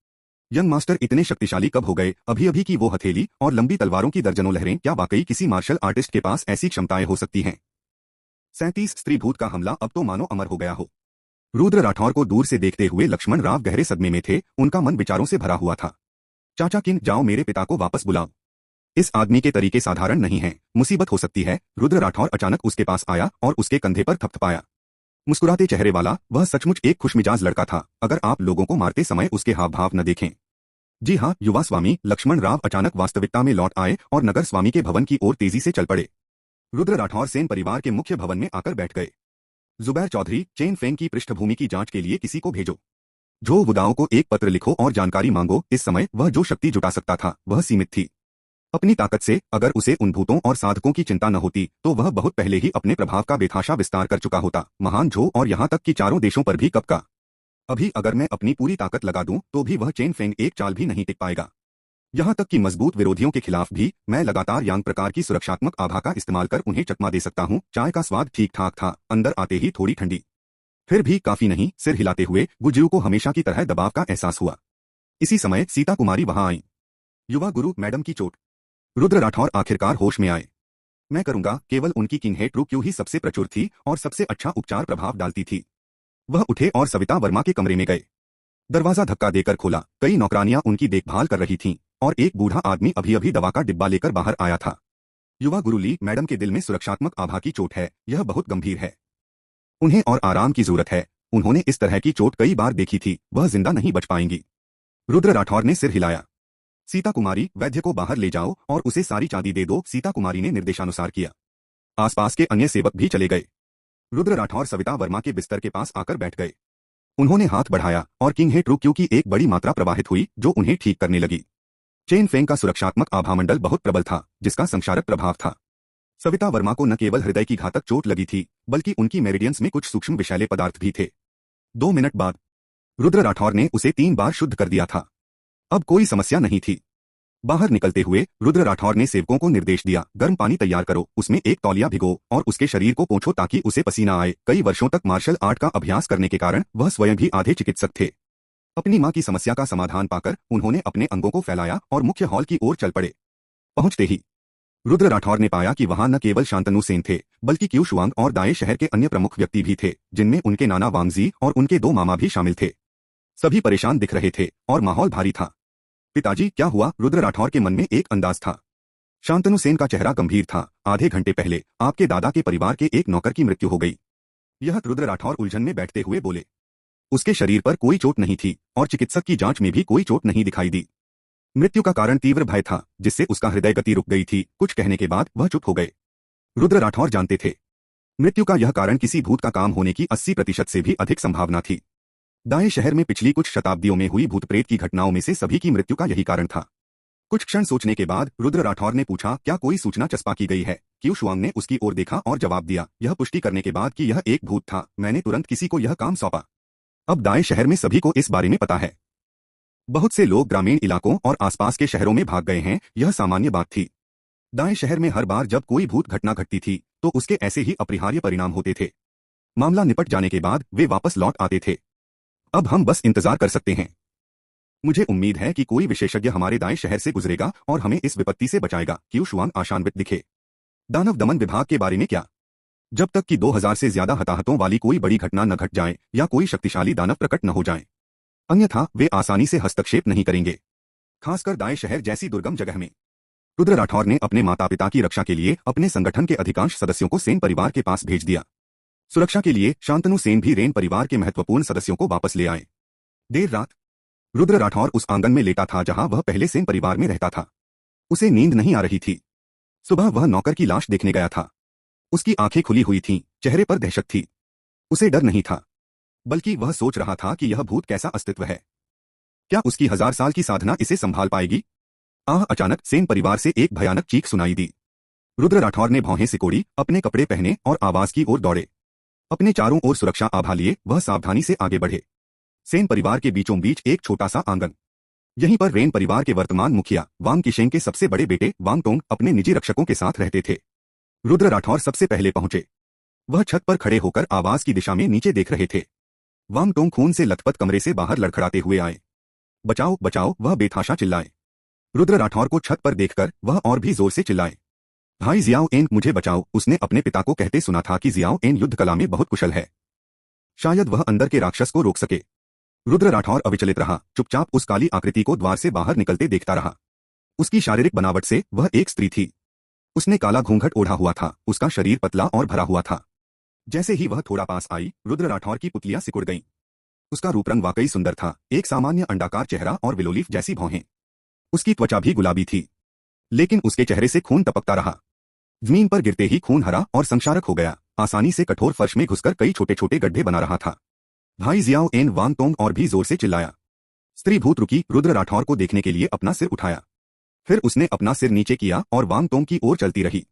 यंग मास्टर इतने शक्तिशाली कब हो गए? अभी अभी की वो हथेली और लंबी तलवारों की दर्जनों लहरें, क्या वाकई किसी मार्शल आर्टिस्ट के पास ऐसी क्षमताएं हो सकती हैं? 37 स्त्रीभूत का हमला अब तो मानो अमर हो गया हो। रुद्र राठौर को दूर से देखते हुए लक्ष्मण राव गहरे सदमे में थे। उनका मन विचारों से भरा हुआ था। चाचा किन, जाओ मेरे पिता को वापस बुलाओ। इस आदमी के तरीके साधारण नहीं हैं, मुसीबत हो सकती है। रुद्र राठौर अचानक उसके पास आया और उसके कंधे पर थपथपाया। मुस्कुराते चेहरे वाला, वह सचमुच एक खुशमिजाज लड़का था, अगर आप लोगों को मारते समय उसके हाव भाव न देखें। जी हाँ, युवा स्वामी लक्ष्मण राव अचानक वास्तविकता में लौट आए और नगर स्वामी के भवन की ओर तेजी से चल पड़े। रुद्र राठौर सेन परिवार के मुख्य भवन में आकर बैठ गए। जुबैर चौधरी, चेन फेंग की पृष्ठभूमि की जांच के लिए किसी को भेजो। जो वुदाओं को एक पत्र लिखो और जानकारी मांगो। इस समय वह जो शक्ति जुटा सकता था वह सीमित थी। अपनी ताकत से अगर उसे उन भूतों और साधकों की चिंता न होती तो वह बहुत पहले ही अपने प्रभाव का बेतहाशा विस्तार कर चुका होता, महान झो और यहाँ तक कि 4 देशों पर भी कब का। अभी अगर मैं अपनी पूरी ताकत लगा दूं तो भी वह चेन फेंग एक चाल भी नहीं टिक पाएगा। यहाँ तक कि मजबूत विरोधियों के खिलाफ भी मैं लगातार यांग प्रकार की सुरक्षात्मक आभा का इस्तेमाल कर उन्हें चकमा दे सकता हूँ। चाय का स्वाद ठीक ठाक था, अंदर आते ही थोड़ी ठंडी। फिर भी काफी नहीं। सिर हिलाते हुए गुज्जू को हमेशा की तरह दबाव का एहसास हुआ। इसी समय सीता कुमारी वहां आई। युवा गुरु मैडम की चोट। रुद्र राठौर आखिरकार होश में आए। मैं करूंगा। केवल उनकी किन्हे ट्रू क्यू ही सबसे प्रचुर थी और सबसे अच्छा उपचार प्रभाव डालती थी। वह उठे और सविता वर्मा के कमरे में गए। दरवाजा धक्का देकर खोला। कई नौकरानियां उनकी देखभाल कर रही थीं और एक बूढ़ा आदमी अभी अभी दवा का डिब्बा लेकर बाहर आया था। युवा गुरु ली, मैडम के दिल में सुरक्षात्मक आभा की चोट है। यह बहुत गंभीर है। उन्हें और आराम की जरूरत है। उन्होंने इस तरह की चोट कई बार देखी थी। वह जिंदा नहीं बच पाएंगी। रुद्र राठौर ने सिर हिलाया। सीता कुमारी, वैद्य को बाहर ले जाओ और उसे सारी चांदी दे दो। सीता कुमारी ने निर्देशानुसार किया। आसपास के अन्य सेवक भी चले गए। रुद्र राठौर सविता वर्मा के बिस्तर के पास आकर बैठ गए। उन्होंने हाथ बढ़ाया और किन्हे ट्रू क्यू की एक बड़ी मात्रा प्रवाहित हुई जो उन्हें ठीक करने लगी। चेन फेंग का सुरक्षात्मक आभामंडल बहुत प्रबल था, जिसका संक्षारक प्रभाव था। सविता वर्मा को न केवल हृदय की घातक चोट लगी थी, बल्कि उनकी मेरिडियंस में कुछ सूक्ष्म विषैले पदार्थ भी थे। 2 मिनट बाद रुद्र राठौर ने उसे 3 बार शुद्ध कर दिया था। अब कोई समस्या नहीं थी। बाहर निकलते हुए रुद्र राठौर ने सेवकों को निर्देश दिया, गर्म पानी तैयार करो, उसमें एक तौलिया भिगो और उसके शरीर को पोंछो ताकि उसे पसीना आए। कई वर्षों तक मार्शल आर्ट का अभ्यास करने के कारण वह स्वयं भी आधे चिकित्सक थे। अपनी मां की समस्या का समाधान पाकर उन्होंने अपने अंगों को फैलाया और मुख्य हॉल की ओर चल पड़े। पहुंचते ही रुद्र राठौर ने पाया कि वहां न केवल शांतनु सेन थे, बल्कि क्यू शुआंग और दाए शहर के अन्य प्रमुख व्यक्ति भी थे, जिनमें उनके नाना वांगजी और उनके 2 मामा भी शामिल थे। सभी परेशान दिख रहे थे और माहौल भारी था। पिताजी, क्या हुआ? रुद्र राठौर के मन में एक अंदाज था। शांतनु सेन का चेहरा गंभीर था। आधे घंटे पहले आपके दादा के परिवार के एक नौकर की मृत्यु हो गई। यह रुद्र राठौर उलझन में बैठते हुए बोले। उसके शरीर पर कोई चोट नहीं थी और चिकित्सक की जांच में भी कोई चोट नहीं दिखाई दी। मृत्यु का कारण तीव्र भय था, जिससे उसका हृदय गति रुक गई थी। कुछ कहने के बाद वह चुप हो गए। रुद्र राठौर जानते थे मृत्यु का यह कारण किसी भूत का काम होने की 80% से भी अधिक संभावना थी। दाएं शहर में पिछली कुछ शताब्दियों में हुई भूत प्रेत की घटनाओं में से सभी की मृत्यु का यही कारण था। कुछ क्षण सोचने के बाद रुद्र राठौर ने पूछा, क्या कोई सूचना चस्पा की गई है? क्यू शुआंग ने उसकी ओर देखा और जवाब दिया, यह पुष्टि करने के बाद कि यह एक भूत था, मैंने तुरंत किसी को यह काम सौंपा। अब दाएं शहर में सभी को इस बारे में पता है। बहुत से लोग ग्रामीण इलाकों और आसपास के शहरों में भाग गए हैं, यह सामान्य बात थी। दाएं शहर में हर बार जब कोई भूत घटना घटती थी तो उसके ऐसे ही अपरिहार्य परिणाम होते थे। मामला निपट जाने के बाद वे वापस लौट आते थे। अब हम बस इंतजार कर सकते हैं। मुझे उम्मीद है कि कोई विशेषज्ञ हमारे दाएं शहर से गुजरेगा और हमें इस विपत्ति से बचाएगा। क्यू शुआंग आशान्वित दिखे। दानव दमन विभाग के बारे में क्या? जब तक कि 2000 से ज्यादा हताहतों वाली कोई बड़ी घटना न घट जाए या कोई शक्तिशाली दानव प्रकट न हो जाए, अन्यथा वे आसानी से हस्तक्षेप नहीं करेंगे, खासकर दाएं शहर जैसी दुर्गम जगह में। रुद्र राठौर ने अपने माता पिता की रक्षा के लिए अपने संगठन के अधिकांश सदस्यों को सेन परिवार के पास भेज दिया। सुरक्षा के लिए शांतनु सेन भी रेन परिवार के महत्वपूर्ण सदस्यों को वापस ले आए। देर रात रुद्र राठौर उस आंगन में लेटा था जहां वह पहले सेन परिवार में रहता था। उसे नींद नहीं आ रही थी। सुबह वह नौकर की लाश देखने गया था। उसकी आंखें खुली हुई थीं, चेहरे पर दहशत थी। उसे डर नहीं था, बल्कि वह सोच रहा था कि यह भूत कैसा अस्तित्व है। क्या उसकी 1000 साल की साधना इसे संभाल पाएगी? अचानक सेन परिवार से एक भयानक चीख सुनाई दी। रुद्र राठौर ने भौहें सिकोड़ी, अपने कपड़े पहने और आवाज की ओर दौड़े। अपने चारों ओर सुरक्षा आभा लिए वह सावधानी से आगे बढ़े। सेन परिवार के बीचों बीच एक छोटा सा आंगन। यहीं पर रेन परिवार के वर्तमान मुखिया वांग किशेंग के सबसे बड़े बेटे वांग टोंग अपने निजी रक्षकों के साथ रहते थे। रुद्र राठौर सबसे पहले पहुंचे। वह छत पर खड़े होकर आवाज की दिशा में नीचे देख रहे थे। वांग टोंग खून से लथपथ कमरे से बाहर लड़खड़ाते हुए आए। बचाओ बचाओ, वह बेतहाशा चिल्लाए। रुद्र राठौर को छत पर देखकर वह और भी जोर से चिल्लाए, भाई जियाओ एन, मुझे बचाओ। उसने अपने पिता को कहते सुना था कि जियाओ एन युद्ध कला में बहुत कुशल है। शायद वह अंदर के राक्षस को रोक सके। रुद्र राठौर अविचलित रहा, चुपचाप उस काली आकृति को द्वार से बाहर निकलते देखता रहा। उसकी शारीरिक बनावट से वह एक स्त्री थी। उसने काला घूंघट ओढ़ा हुआ था, उसका शरीर पतला और भरा हुआ था। जैसे ही वह थोड़ा पास आई, रुद्र राठौर की पुतलियां सिकुड़ गईं। उसका रूप रंग वाकई सुंदर था, एक सामान्य अंडाकार चेहरा और विलोलीफ जैसी भौहें। उसकी त्वचा भी गुलाबी थी, लेकिन उसके चेहरे से खून टपकता रहा। जमीन पर गिरते ही खून हरा और संक्षारक हो गया, आसानी से कठोर फर्श में घुसकर कई छोटे छोटे गड्ढे बना रहा था। भाई जियाओ एन, वांग टोंग और भी जोर से चिल्लाया। स्त्री भूत रुकी, रुद्र राठौर को देखने के लिए अपना सिर उठाया। फिर उसने अपना सिर नीचे किया और वांग टोंग की ओर चलती रही।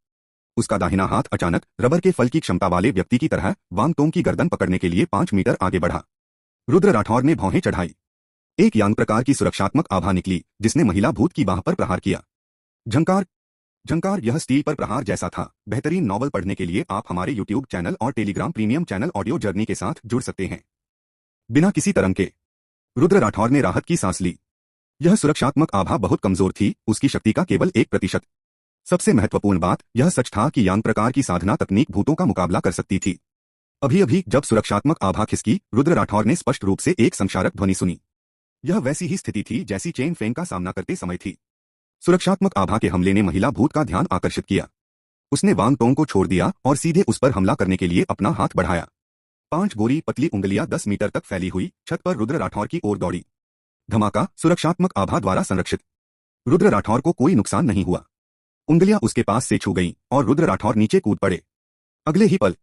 उसका दाहिना हाथ अचानक रबर के फल की क्षमता वाले व्यक्ति की तरह वांग टोंग की गर्दन पकड़ने के लिए 5 मीटर आगे बढ़ा। रुद्र राठौर ने भौहें चढ़ाई। एक यांग प्रकार की सुरक्षात्मक आभा निकली, जिसने महिला भूत की बाह पर प्रहार किया। झंकार झंकार, यह स्टील पर प्रहार जैसा था। बेहतरीन नॉवल पढ़ने के लिए आप हमारे यूट्यूब चैनल और Telegram premium channel audio journey के साथ जुड़ सकते हैं। बिना किसी तरंग के रुद्र राठौर ने राहत की सांस ली। यह सुरक्षात्मक आभा बहुत कमजोर थी, उसकी शक्ति का केवल 1%। सबसे महत्वपूर्ण बात यह सच था कि यांग प्रकार की साधना तकनीक भूतों का मुकाबला कर सकती थी। अभी अभी जब सुरक्षात्मक आभा खिसकी, रुद्र राठौर ने स्पष्ट रूप से एक संक्षारक ध्वनि सुनी। यह वैसी ही स्थिति थी जैसी चेन फेंग का सामना करते समय थी। सुरक्षात्मक आभा के हमले ने महिला भूत का ध्यान आकर्षित किया। उसने वांग टोंग को छोड़ दिया और सीधे उस पर हमला करने के लिए अपना हाथ बढ़ाया। 5 गोरी पतली उंगलियां 10 मीटर तक फैली हुई छत पर रुद्र राठौर की ओर दौड़ी। धमाका, सुरक्षात्मक आभा द्वारा संरक्षित। रुद्र राठौर को कोई नुकसान नहीं हुआ। उंगलियां उसके पास से छू गईं और रुद्र राठौर नीचे कूद पड़े। अगले ही पल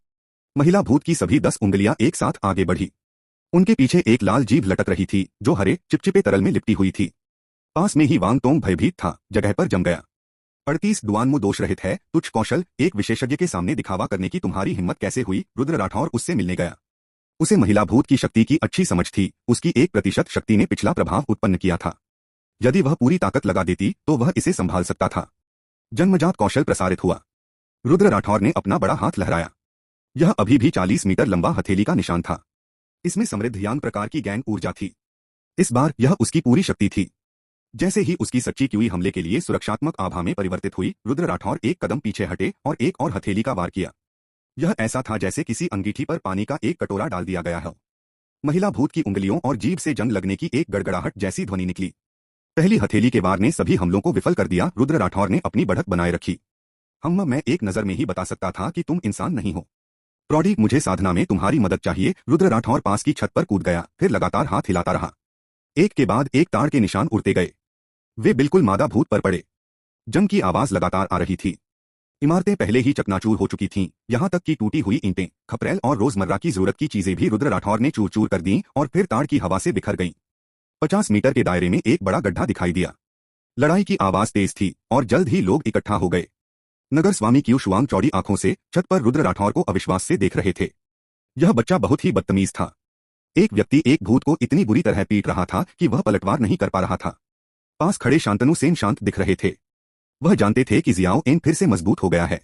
महिला भूत की सभी 10 उंगलियां एक साथ आगे बढ़ी। उनके पीछे एक लाल जीभ लटक रही थी जो हरे चिपचिपे तरल में लिपटी हुई थी। पास में ही वांग टोंग भयभीत था, जगह पर जम गया। 38 दुआनमु दोष रहित है, तुच्छ कौशल, एक विशेषज्ञ के सामने दिखावा करने की तुम्हारी हिम्मत कैसे हुई? रुद्र राठौर उससे मिलने गया। उसे महिला भूत की शक्ति की अच्छी समझ थी, उसकी 1% शक्ति ने पिछला प्रभाव उत्पन्न किया था। यदि वह पूरी ताकत लगा देती तो वह इसे संभाल सकता था। जन्मजात कौशल प्रसारित हुआ। रुद्र राठौर ने अपना बड़ा हाथ लहराया। यह अभी भी 40 मीटर लंबा हथेली का निशान था। इसमें समृद्ध यांग प्रकार की गैंग ऊर्जा थी। इस बार यह उसकी पूरी शक्ति थी। जैसे ही उसकी सच्ची क्यूई हमले के लिए सुरक्षात्मक आभा में परिवर्तित हुई, रुद्र राठौर एक कदम पीछे हटे और एक और हथेली का वार किया। यह ऐसा था जैसे किसी अंगीठी पर पानी का एक कटोरा डाल दिया गया हो। महिला भूत की उंगलियों और जीभ से जंग लगने की एक गड़गड़ाहट जैसी ध्वनि निकली। पहली हथेली के वार ने सभी हमलों को विफल कर दिया। रुद्र राठौर ने अपनी बढ़त बनाए रखी। मैं एक नजर में ही बता सकता था कि तुम इंसान नहीं हो। प्रौढ़ी, मुझे साधना में तुम्हारी मदद चाहिए। रुद्र राठौर पास की छत पर कूद गया, फिर लगातार हाथ हिलाता रहा। एक के बाद एक ताड़ के निशान उड़ते गए। वे बिल्कुल मादा भूत पर पड़े। जंग की आवाज लगातार आ रही थी। इमारतें पहले ही चकनाचूर हो चुकी थीं, यहां तक कि टूटी हुई ईंटें, खपरेल और रोजमर्रा की जरूरत की चीजें भी रुद्र राठौर ने चूर चूर कर दी और फिर ताड़ की हवा से बिखर गईं। 50 मीटर के दायरे में एक बड़ा गड्ढा दिखाई दिया। लड़ाई की आवाज तेज थी और जल्द ही लोग इकट्ठा हो गए। नगर स्वामी क्यू शुआंग चौड़ी आंखों से छत पर रुद्र राठौर को अविश्वास से देख रहे थे। यह बच्चा बहुत ही बदतमीज था। एक व्यक्ति एक भूत को इतनी बुरी तरह पीट रहा था कि वह पलटवार नहीं कर पा रहा था। पास खड़े शांतनु सेन शांत दिख रहे थे। वह जानते थे कि जियाओ एन फिर से मजबूत हो गया है।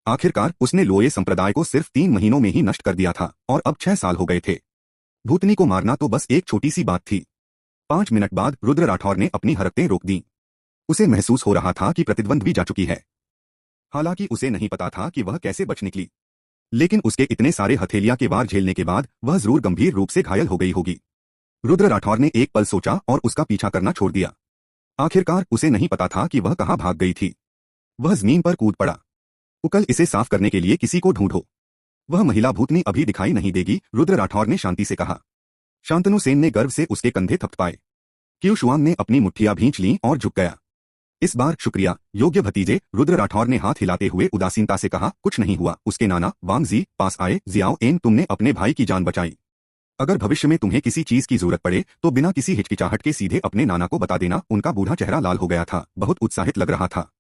आखिरकार उसने लोये संप्रदाय को सिर्फ 3 महीनों में ही नष्ट कर दिया था और अब 6 साल हो गए थे। भूतनी को मारना तो बस एक छोटी सी बात थी। 5 मिनट बाद रुद्र राठौर ने अपनी हरकतें रोक दी। उसे महसूस हो रहा था कि प्रतिद्वंद भी जा चुकी है। हालांकि उसे नहीं पता था कि वह कैसे बच निकली, लेकिन उसके इतने सारे हथेलियां के वार झेलने के बाद वह जरूर गंभीर रूप से घायल हो गई होगी। रुद्र राठौर ने एक पल सोचा और उसका पीछा करना छोड़ दिया। आखिरकार उसे नहीं पता था कि वह कहां भाग गई थी। वह जमीन पर कूद पड़ा। उकल इसे साफ करने के लिए किसी को ढूंढो। वह महिला भूतनी अभी दिखाई नहीं देगी, रुद्र राठौर ने शांति से कहा। शांतनु सेन ने गर्व से उसके कंधे थपथपाए। क्यू शुआंग ने अपनी मुट्ठियां भींच लीं और झुक गया। इस बार शुक्रिया योग्य भतीजे, रुद्र राठौर ने हाथ हिलाते हुए उदासीनता से कहा। कुछ नहीं हुआ। उसके नाना वांग जी पास आए। जियाओ एन, तुमने अपने भाई की जान बचाई। अगर भविष्य में तुम्हें किसी चीज की जरूरत पड़े तो बिना किसी हिचकिचाहट के सीधे अपने नाना को बता देना। उनका बूढ़ा चेहरा लाल हो गया था, बहुत उत्साहित लग रहा था।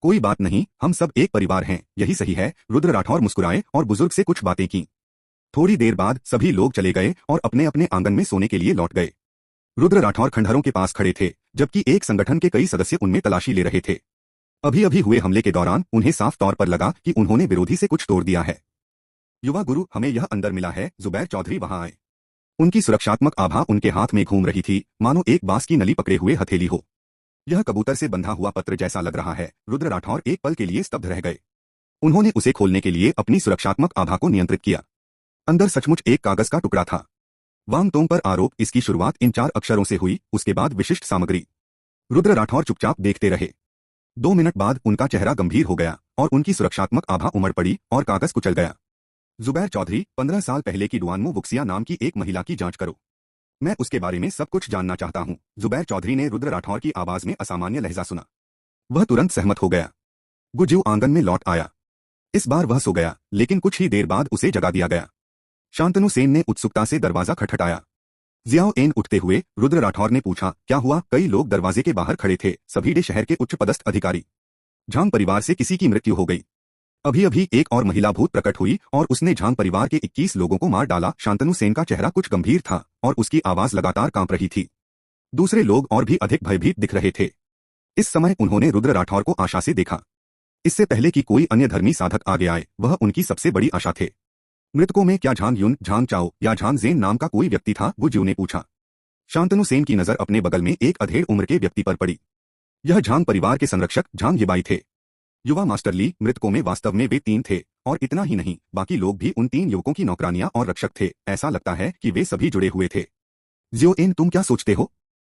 कोई बात नहीं, हम सब एक परिवार हैं, यही सही है। रुद्र राठौर मुस्कुराए और बुजुर्ग से कुछ बातें की। थोड़ी देर बाद सभी लोग चले गए और अपने अपने आंगन में सोने के लिए लौट गए। रुद्र राठौर खंडहरों के पास खड़े थे, जबकि एक संगठन के कई सदस्य उनमें तलाशी ले रहे थे। अभी अभी हुए हमले के दौरान उन्हें साफ तौर पर लगा कि उन्होंने विरोधी से कुछ तोड़ दिया है। युवा गुरु, हमें यह अंदर मिला है। जुबैर चौधरी वहां आए। उनकी सुरक्षात्मक आभा उनके हाथ में घूम रही थी, मानो एक बांस की नली पकड़े हुए हथेली हो। यह कबूतर से बंधा हुआ पत्र जैसा लग रहा है। रुद्र राठौर एक पल के लिए स्तब्ध रह गए। उन्होंने उसे खोलने के लिए अपनी सुरक्षात्मक आभा को नियंत्रित किया। अंदर सचमुच एक कागज का टुकड़ा था। वांग तोंग पर आरोप। इसकी शुरुआत इन 4 अक्षरों से हुई, उसके बाद विशिष्ट सामग्री। रुद्र राठौर चुपचाप देखते रहे। 2 मिनट बाद उनका चेहरा गंभीर हो गया और उनकी सुरक्षात्मक आभा उमड़ पड़ी और कागज कुचल गया। जुबैर चौधरी, 15 साल पहले की डुआनमो वुक्सिया नाम की एक महिला की जांच करो। मैं उसके बारे में सब कुछ जानना चाहता हूं। जुबैर चौधरी ने रुद्र राठौर की आवाज में असामान्य लहजा सुना। वह तुरंत सहमत हो गया। गुज्जू आंगन में लौट आया। इस बार वह सो गया, लेकिन कुछ ही देर बाद उसे जगा दिया गया। शांतनु सेन ने उत्सुकता से दरवाजा खटखटाया। जियाओ एन उठते हुए रुद्र राठौर ने पूछा, क्या हुआ? कई लोग दरवाजे के बाहर खड़े थे, सभी डे शहर के उच्च पदस्थ अधिकारी। झांग परिवार से किसी की मृत्यु हो गई। अभी अभी एक और महिला भूत प्रकट हुई और उसने झांग परिवार के 21 लोगों को मार डाला। शांतनु सेन का चेहरा कुछ गंभीर था और उसकी आवाज लगातार कांप रही थी। दूसरे लोग और भी अधिक भयभीत दिख रहे थे। इस समय उन्होंने रुद्र राठौर को आशा से देखा। इससे पहले कि कोई अन्य धर्मी साधक आगे आए, वह उनकी सबसे बड़ी आशा थे। मृतकों में क्या झांग युन, झांग चाओ या झांग जेन नाम का कोई व्यक्ति था? गुज्जू ने पूछा। शांतनु सेन की नजर अपने बगल में एक अधेड़ उम्र के व्यक्ति पर पड़ी। यह झांग परिवार के संरक्षक झांग येबाई थे। युवा मास्टर ली, मृतकों में वास्तव में वे 3 थे, और इतना ही नहीं, बाकी लोग भी उन 3 युवकों की नौकरानियां और रक्षक थे। ऐसा लगता है कि वे सभी जुड़े हुए थे। जियो एन, तुम क्या सोचते हो?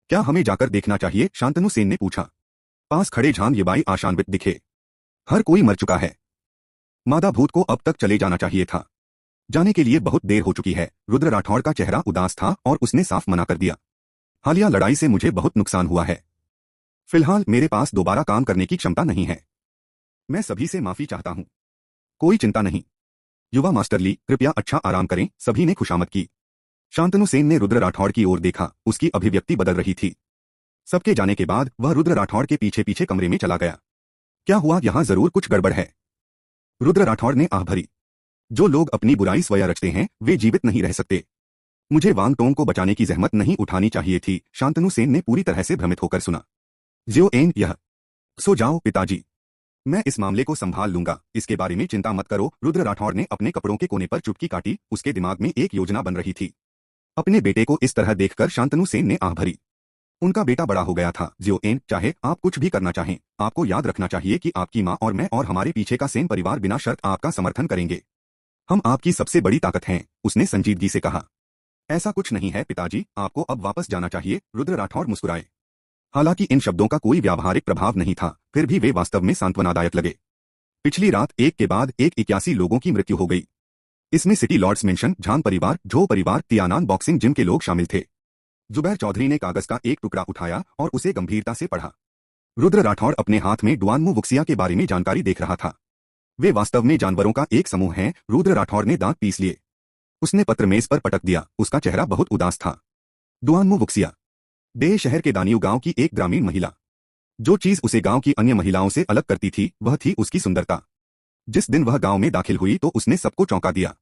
क्या हमें जाकर देखना चाहिए? शांतनु सेन ने पूछा। पास खड़े झांग येबाई आशान्वित दिखे। हर कोई मर चुका है। मादा भूत को अब तक चले जाना चाहिए था। जाने के लिए बहुत देर हो चुकी है। रुद्र राठौर का चेहरा उदास था और उसने साफ मना कर दिया। हालिया लड़ाई से मुझे बहुत नुकसान हुआ है। फिलहाल मेरे पास दोबारा काम करने की क्षमता नहीं है। मैं सभी से माफी चाहता हूं। कोई चिंता नहीं। युवा मास्टर ली, कृपया अच्छा आराम करें। सभी ने खुशामद की। शांतनु सेन ने रुद्र राठौर की ओर देखा। उसकी अभिव्यक्ति बदल रही थी। सबके जाने के बाद वह रुद्र राठौर के पीछे पीछे कमरे में चला गया। क्या हुआ? यहां जरूर कुछ गड़बड़ है। रुद्र राठौर ने आह भरी। जो लोग अपनी बुराई स्वयं रचते हैं, वे जीवित नहीं रह सकते। मुझे वांग टोंग को बचाने की जहमत नहीं उठानी चाहिए थी। शांतनु सेन ने पूरी तरह से भ्रमित होकर सुना। जियो एन, यह सो जाओ पिताजी, मैं इस मामले को संभाल लूंगा। इसके बारे में चिंता मत करो। रुद्र राठौर ने अपने कपड़ों के कोने पर चुटकी काटी। उसके दिमाग में एक योजना बन रही थी। अपने बेटे को इस तरह देखकर शांतनु सेन ने आह भरी। उनका बेटा बड़ा हो गया था। जियो एन, चाहे आप कुछ भी करना चाहें, आपको याद रखना चाहिए कि आपकी माँ और मैं और हमारे पीछे का सेन परिवार बिना शर्त आपका समर्थन करेंगे। हम आपकी सबसे बड़ी ताकत हैं, उसने संजीदगी से कहा। ऐसा कुछ नहीं है पिताजी, आपको अब वापस जाना चाहिए। रुद्र राठौर मुस्कुराए। हालांकि इन शब्दों का कोई व्यावहारिक प्रभाव नहीं था, फिर भी वे वास्तव में सांत्वनादायक लगे। पिछली रात एक के बाद एक 81 लोगों की मृत्यु हो गई। इसमें सिटी लॉर्ड्स मेंशन, झांग परिवार, झो परिवार, तियानान बॉक्सिंग जिम के लोग शामिल थे। जुबैर चौधरी ने कागज का एक टुकड़ा उठाया और उसे गंभीरता से पढ़ा। रुद्र राठौर अपने हाथ में डुआनमू वुक्सिया के बारे में जानकारी देख रहा था। वे वास्तव में जानवरों का एक समूह हैं। रुद्र राठौर ने दांत पीस लिए। उसने पत्र मेज पर पटक दिया। उसका चेहरा बहुत उदास था। डुआनमू वुक्सिया, डे शहर के दानियू गांव की एक ग्रामीण महिला। जो चीज उसे गांव की अन्य महिलाओं से अलग करती थी वह थी उसकी सुंदरता। जिस दिन वह गांव में दाखिल हुई तो उसने सबको चौंका दिया।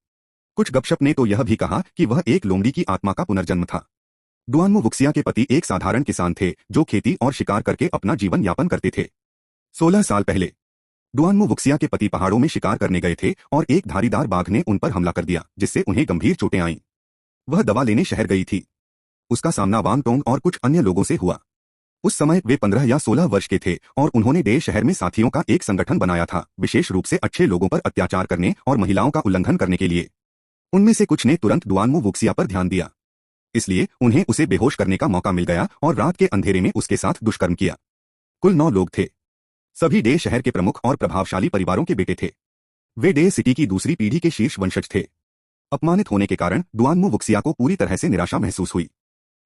कुछ गपशप ने तो यह भी कहा कि वह एक लोमड़ी की आत्मा का पुनर्जन्म था। डुआनमो वुक्सिया के पति एक साधारण किसान थे जो खेती और शिकार करके अपना जीवन यापन करते थे। 16 साल पहले डुआनमो वुक्सिया के पति पहाड़ों में शिकार करने गए थे और एक धारीदार बाघ ने उन पर हमला कर दिया जिससे उन्हें गंभीर चोटें आईं। वह दवा लेने शहर गई थी। उसका सामना वांग टोंग और कुछ अन्य लोगों से हुआ। उस समय वे 15 या 16 वर्ष के थे और उन्होंने डे शहर में साथियों का एक संगठन बनाया था, विशेष रूप से अच्छे लोगों पर अत्याचार करने और महिलाओं का उल्लंघन करने के लिए। उनमें से कुछ ने तुरंत डुआनमो वुक्सिया पर ध्यान दिया, इसलिए उन्हें उसे बेहोश करने का मौका मिल गया और रात के अंधेरे में उसके साथ दुष्कर्म किया। कुल 9 लोग थे। सभी डे शहर के प्रमुख और प्रभावशाली परिवारों के बेटे थे। वे डे सिटी की दूसरी पीढ़ी के शीर्ष वंशज थे। अपमानित होने के कारण डुआनमो वुक्सिया को पूरी तरह से निराशा महसूस हुई।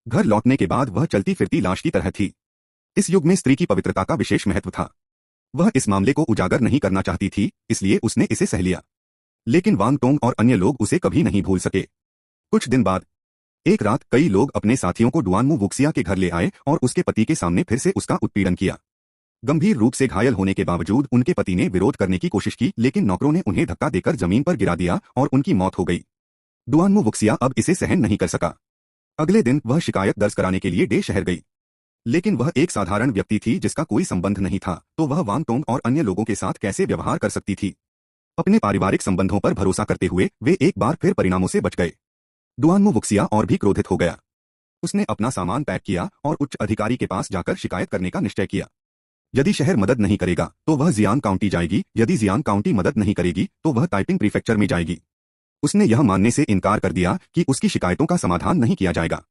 घर लौटने के बाद वह चलती फिरती लाश की तरह थी। इस युग में स्त्री की पवित्रता का विशेष महत्व था। वह इस मामले को उजागर नहीं करना चाहती थी, इसलिए उसने इसे सह लिया। लेकिन वांग टोंग और अन्य लोग उसे कभी नहीं भूल सके। कुछ दिन बाद एक रात कई लोग अपने साथियों को डुआनमो वुक्सिया के घर ले आए और उसके पति के सामने फिर से उसका उत्पीड़न किया। गंभीर रूप से घायल होने के बावजूद उनके पति ने विरोध करने की कोशिश की, लेकिन नौकरों ने उन्हें धक्का देकर जमीन पर गिरा दिया और उनकी मौत हो गई। डुआनमो वुक्सिया अब इसे सहन नहीं कर सका। अगले दिन वह शिकायत दर्ज कराने के लिए डे शहर गई। लेकिन वह एक साधारण व्यक्ति थी जिसका कोई संबंध नहीं था, तो वह वांग टोंग और अन्य लोगों के साथ कैसे व्यवहार कर सकती थी। अपने पारिवारिक संबंधों पर भरोसा करते हुए वे एक बार फिर परिणामों से बच गए। डुआनमो वुक्सिया और भी क्रोधित हो गया। उसने अपना सामान पैक किया और उच्च अधिकारी के पास जाकर शिकायत करने का निश्चय किया। यदि शहर मदद नहीं करेगा तो वह जियान काउंटी जाएगी, यदि जियान काउंटी मदद नहीं करेगी तो वह ताइपिंग प्रीफेक्चर में जाएगी। उसने यह मानने से इनकार कर दिया कि उसकी शिकायतों का समाधान नहीं किया जाएगा।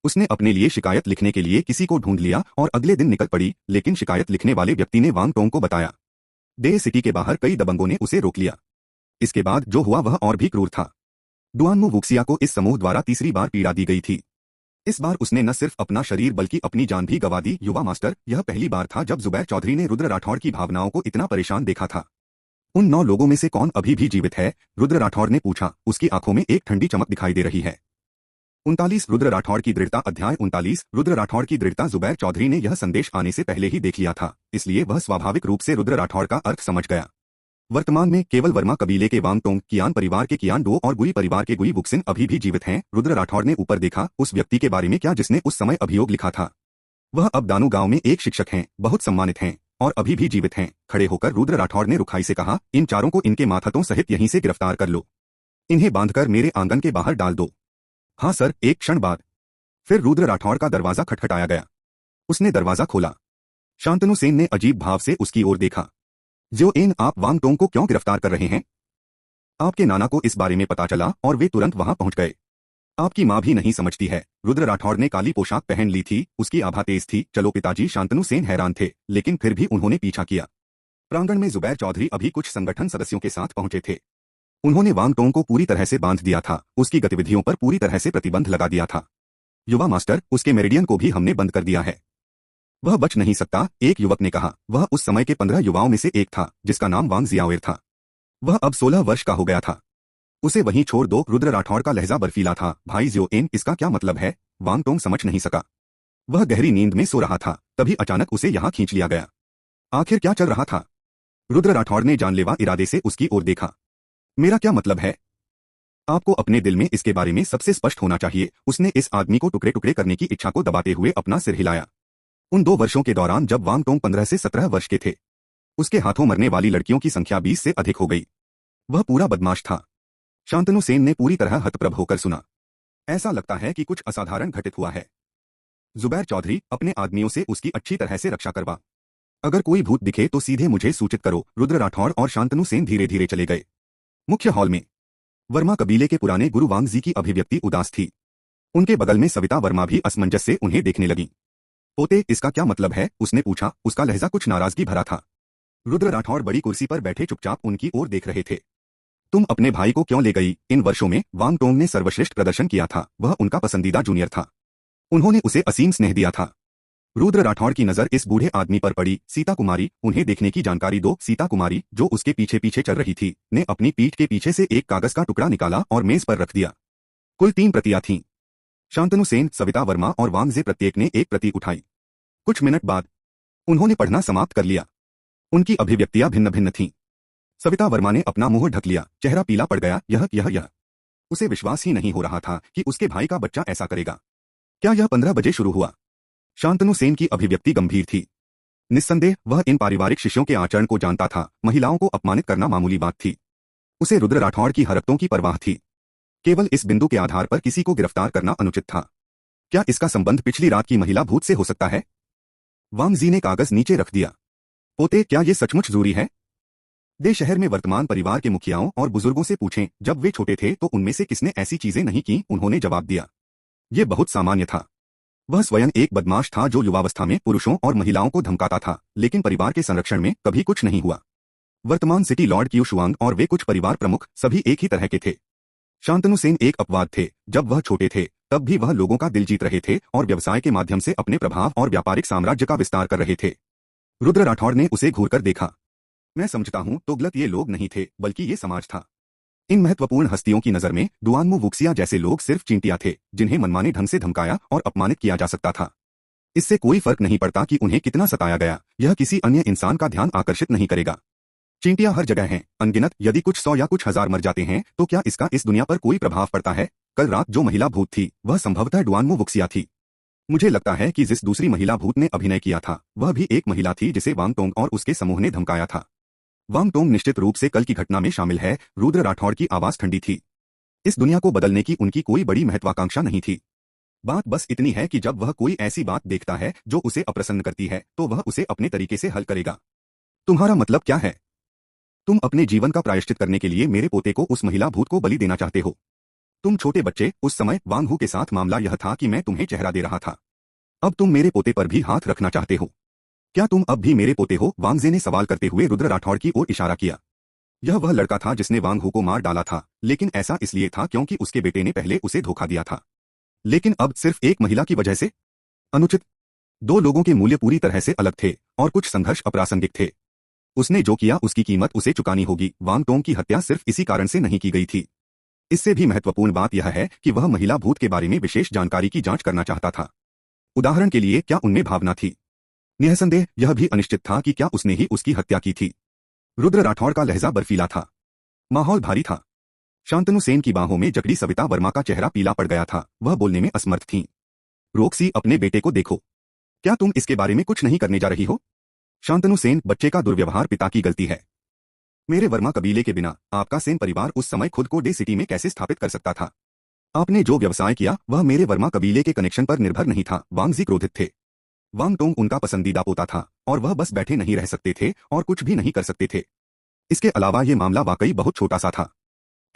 उसने अपने लिए शिकायत लिखने के लिए किसी को ढूंढ लिया और अगले दिन निकल पड़ी, लेकिन शिकायत लिखने वाले व्यक्ति ने वांग टोंग को बताया। डे सिटी के बाहर कई दबंगों ने उसे रोक लिया। इसके बाद जो हुआ वह और भी क्रूर था। डुआनमो वुक्सिया को इस समूह द्वारा तीसरी बार पीड़ा दी गई थी। इस बार उसने न सिर्फ अपना शरीर बल्कि अपनी जान भी गंवा दी। युवा मास्टर, यह पहली बार था जब जुबैर चौधरी ने रुद्र राठौड़ की भावनाओं को इतना परेशान देखा था। उन 9 लोगों में से कौन अभी भी जीवित है? रुद्र राठौड़ ने पूछा। उसकी आंखों में एक ठंडी चमक दिखाई दे रही है। 39 रुद्र राठौड़ की दृढ़ता। अध्याय 39 रुद्र राठौड़ की दृढ़ता। जुबैर चौधरी ने यह संदेश आने से पहले ही देख लिया था, इसलिए वह स्वाभाविक रूप से रुद्र राठौड़ का अर्थ समझ गया। वर्तमान में केवल वर्मा कबीले के वांग टोंग, कियान परिवार के कियान डो और गुई परिवार के गुई वुक्सिन अभी भी जीवित हैं। रुद्र राठौड़ ने ऊपर देखा। उस व्यक्ति के बारे में क्या जिसने उस समय अभियोग लिखा था? वह अब दानू गांव में एक शिक्षक हैं, बहुत सम्मानित हैं और अभी भी जीवित हैं। खड़े होकर रुद्र राठौड़ ने रुखाई से कहा, इन चारों को इनके माथातों सहित यहीं से गिरफ्तार कर लो। इन्हें बांधकर मेरे आंगन के बाहर डाल दो। हाँ सर। एक क्षण बाद फिर रुद्र राठौड़ का दरवाजा खटखटाया गया। उसने दरवाजा खोला। शांतनु सेन ने अजीब भाव से उसकी ओर देखा। ज्योएन, आप वांग टोंग को क्यों गिरफ्तार कर रहे हैं? आपके नाना को इस बारे में पता चला और वे तुरंत वहां पहुंच गए। आपकी मां भी नहीं समझती है। रुद्र राठौड़ ने काली पोशाक पहन ली थी, उसकी आभा तेज थी। चलो पिताजी। शांतनु सेन हैरान थे, लेकिन फिर भी उन्होंने पीछा किया। प्रांगण में जुबैर चौधरी अभी कुछ संगठन सदस्यों के साथ पहुंचे थे। उन्होंने वांग टोंग को पूरी तरह से बांध दिया था, उसकी गतिविधियों पर पूरी तरह से प्रतिबंध लगा दिया था। युवा मास्टर, उसके मेरिडियन को भी हमने बंद कर दिया है। वह बच नहीं सकता, एक युवक ने कहा। वह उस समय के 15 युवाओं में से एक था जिसका नाम वांग जियाओर था। वह अब 16 वर्ष का हो गया था। उसे वहीं छोड़ दो। रुद्र राठौड़ का लहजा बर्फीला था। भाई ज्योएन, इसका क्या मतलब है? वांग टोंग समझ नहीं सका। वह गहरी नींद में सो रहा था, तभी अचानक उसे यहां खींच लिया गया। आखिर क्या चल रहा था? रुद्र राठौड़ ने जानलेवा इरादे से उसकी ओर देखा। मेरा क्या मतलब है? आपको अपने दिल में इसके बारे में सबसे स्पष्ट होना चाहिए। उसने इस आदमी को टुकड़े टुकड़े करने की इच्छा को दबाते हुए अपना सिर हिलाया। उन 2 वर्षों के दौरान जब वांग टोंग 15 से 17 वर्ष के थे, उसके हाथों मरने वाली लड़कियों की संख्या 20 से अधिक हो गई। वह पूरा बदमाश था। शांतनु सेन ने पूरी तरह हतप्रभ होकर सुना। ऐसा लगता है कि कुछ असाधारण घटित हुआ है। जुबैर चौधरी, अपने आदमियों से उसकी अच्छी तरह से रक्षा करवा। अगर कोई भूत दिखे तो सीधे मुझे सूचित करो। रुद्र राठौड़ और शांतनु सेन धीरे धीरे चले गए। मुख्य हॉल में वर्मा कबीले के पुराने गुरु वांग जी की अभिव्यक्ति उदास थी। उनके बगल में सविता वर्मा भी असमंजस से उन्हें देखने लगी। पोते, इसका क्या मतलब है? उसने पूछा। उसका लहजा कुछ नाराजगी भरा था। रुद्र राठौड़ बड़ी कुर्सी पर बैठे चुपचाप उनकी ओर देख रहे थे। तुम अपने भाई को क्यों ले गई? इन वर्षों में वांग टोंग ने सर्वश्रेष्ठ प्रदर्शन किया था। वह उनका पसंदीदा जूनियर था। उन्होंने उसे असीम स्नेह दिया था। रुद्र राठौड़ की नजर इस बूढ़े आदमी पर पड़ी। सीता कुमारी, उन्हें देखने की जानकारी दो। सीता कुमारी, जो उसके पीछे पीछे चल रही थी, ने अपनी पीठ के पीछे से एक कागज का टुकड़ा निकाला और मेज पर रख दिया। कुल 3 प्रतियां थीं। शांतनु सेन, सविता वर्मा और वांग जे प्रत्येक ने एक प्रति उठाई। कुछ मिनट बाद उन्होंने पढ़ना समाप्त कर लिया। उनकी अभिव्यक्तियां भिन्न भिन्न थीं। सविता वर्मा ने अपना मुंह ढक लिया, चेहरा पीला पड़ गया। यह उसे विश्वास ही नहीं हो रहा था कि उसके भाई का बच्चा ऐसा करेगा। क्या यह 15 बजे शुरू हुआ? शांतनु सेन की अभिव्यक्ति गंभीर थी। निस्संदेह वह इन पारिवारिक शिष्यों के आचरण को जानता था। महिलाओं को अपमानित करना मामूली बात थी। उसे रुद्र राठौड़ की हरकतों की परवाह थी। केवल इस बिंदु के आधार पर किसी को गिरफ्तार करना अनुचित था। क्या इसका संबंध पिछली रात की महिला भूत से हो सकता है? वांगजी ने कागज नीचे रख दिया। पोते, क्या ये सचमुच जरूरी है? दे शहर में वर्तमान परिवार के मुखियाओं और बुजुर्गों से पूछें, जब वे छोटे थे तो उनमें से किसने ऐसी चीजें नहीं की? उन्होंने जवाब दिया। ये बहुत सामान्य था। वह स्वयं एक बदमाश था जो युवावस्था में पुरुषों और महिलाओं को धमकाता था, लेकिन परिवार के संरक्षण में कभी कुछ नहीं हुआ। वर्तमान सिटी लॉर्ड क्यू शुआंग और वे कुछ परिवार प्रमुख सभी एक ही तरह के थे। शांतनु सेन एक अपवाद थे। जब वह छोटे थे तब भी वह लोगों का दिल जीत रहे थे और व्यवसाय के माध्यम से अपने प्रभाव और व्यापारिक साम्राज्य का विस्तार कर रहे थे। रुद्र राठौड़ ने उसे घूरकर देखा। मैं समझता हूं तो गलत ये लोग नहीं थे, बल्कि ये समाज था। इन महत्वपूर्ण हस्तियों की नजर में दुआनमू वुक्सिया जैसे लोग सिर्फ चींटियां थे, जिन्हें मनमाने ढंग से धमकाया और अपमानित किया जा सकता था। इससे कोई फर्क नहीं पड़ता कि उन्हें कितना सताया गया, यह किसी अन्य इंसान का ध्यान आकर्षित नहीं करेगा। चींटियां हर जगह हैं, अनगिनत। यदि कुछ 100 या कुछ हजार मर जाते हैं तो क्या इसका इस दुनिया पर कोई प्रभाव पड़ता है? कल रात जो महिला भूत थी वह संभवतः दुआनमू वुक्सिया थी। मुझे लगता है कि जिस दूसरी महिला भूत ने अभिनय किया था वह भी एक महिला थी जिसे वांगटोंग और उसके समूह ने धमकाया था। वांगटोंग निश्चित रूप से कल की घटना में शामिल है। रुद्र राठौड़ की आवाज ठंडी थी। इस दुनिया को बदलने की उनकी कोई बड़ी महत्वाकांक्षा नहीं थी। बात बस इतनी है कि जब वह कोई ऐसी बात देखता है जो उसे अप्रसन्न करती है तो वह उसे अपने तरीके से हल करेगा। तुम्हारा मतलब क्या है? तुम अपने जीवन का प्रायश्चित करने के लिए मेरे पोते को उस महिला भूत को बलि देना चाहते हो? तुम छोटे बच्चे, उस समय वांगहू के साथ मामला यह था कि मैं तुम्हें चेहरा दे रहा था। अब तुम मेरे पोते पर भी हाथ रखना चाहते हो। क्या तुम अब भी मेरे पोते हो? वांगजे ने सवाल करते हुए रुद्र राठौड़ की ओर इशारा किया। यह वह लड़का था जिसने वांगहू को मार डाला था, लेकिन ऐसा इसलिए था क्योंकि उसके बेटे ने पहले उसे धोखा दिया था। लेकिन अब सिर्फ एक महिला की वजह से? अनुचित। दो लोगों के मूल्य पूरी तरह से अलग थे और कुछ संघर्ष अप्रासंगिक थे। उसने जो किया उसकी कीमत उसे चुकानी होगी। वांगटोंग की हत्या सिर्फ इसी कारण से नहीं की गई थी। इससे भी महत्वपूर्ण बात यह है कि वह महिला भूत के बारे में विशेष जानकारी की जांच करना चाहता था। उदाहरण के लिए, क्या उनमें भावना थी? निःसंदेह यह भी अनिश्चित था कि क्या उसने ही उसकी हत्या की थी। रुद्र राठौड़ का लहजा बर्फीला था। माहौल भारी था। शांतनु सेन की बाहों में जकड़ी सविता वर्मा का चेहरा पीला पड़ गया था। वह बोलने में असमर्थ थीं। रोक्सी, अपने बेटे को देखो। क्या तुम इसके बारे में कुछ नहीं करने जा रही हो? शांतनु सेन, बच्चे का दुर्व्यवहार पिता की गलती है। मेरे वर्मा कबीले के बिना आपका सेन परिवार उस समय खुद को डे सिटी में कैसे स्थापित कर सकता था? आपने जो व्यवसाय किया वह मेरे वर्मा कबीले के कनेक्शन पर निर्भर नहीं था। वांगजी क्रोधित थे। वांगटोंग उनका पसंदीदा पोता था और वह बस बैठे नहीं रह सकते थे और कुछ भी नहीं कर सकते थे। इसके अलावा ये मामला वाकई बहुत छोटा सा था।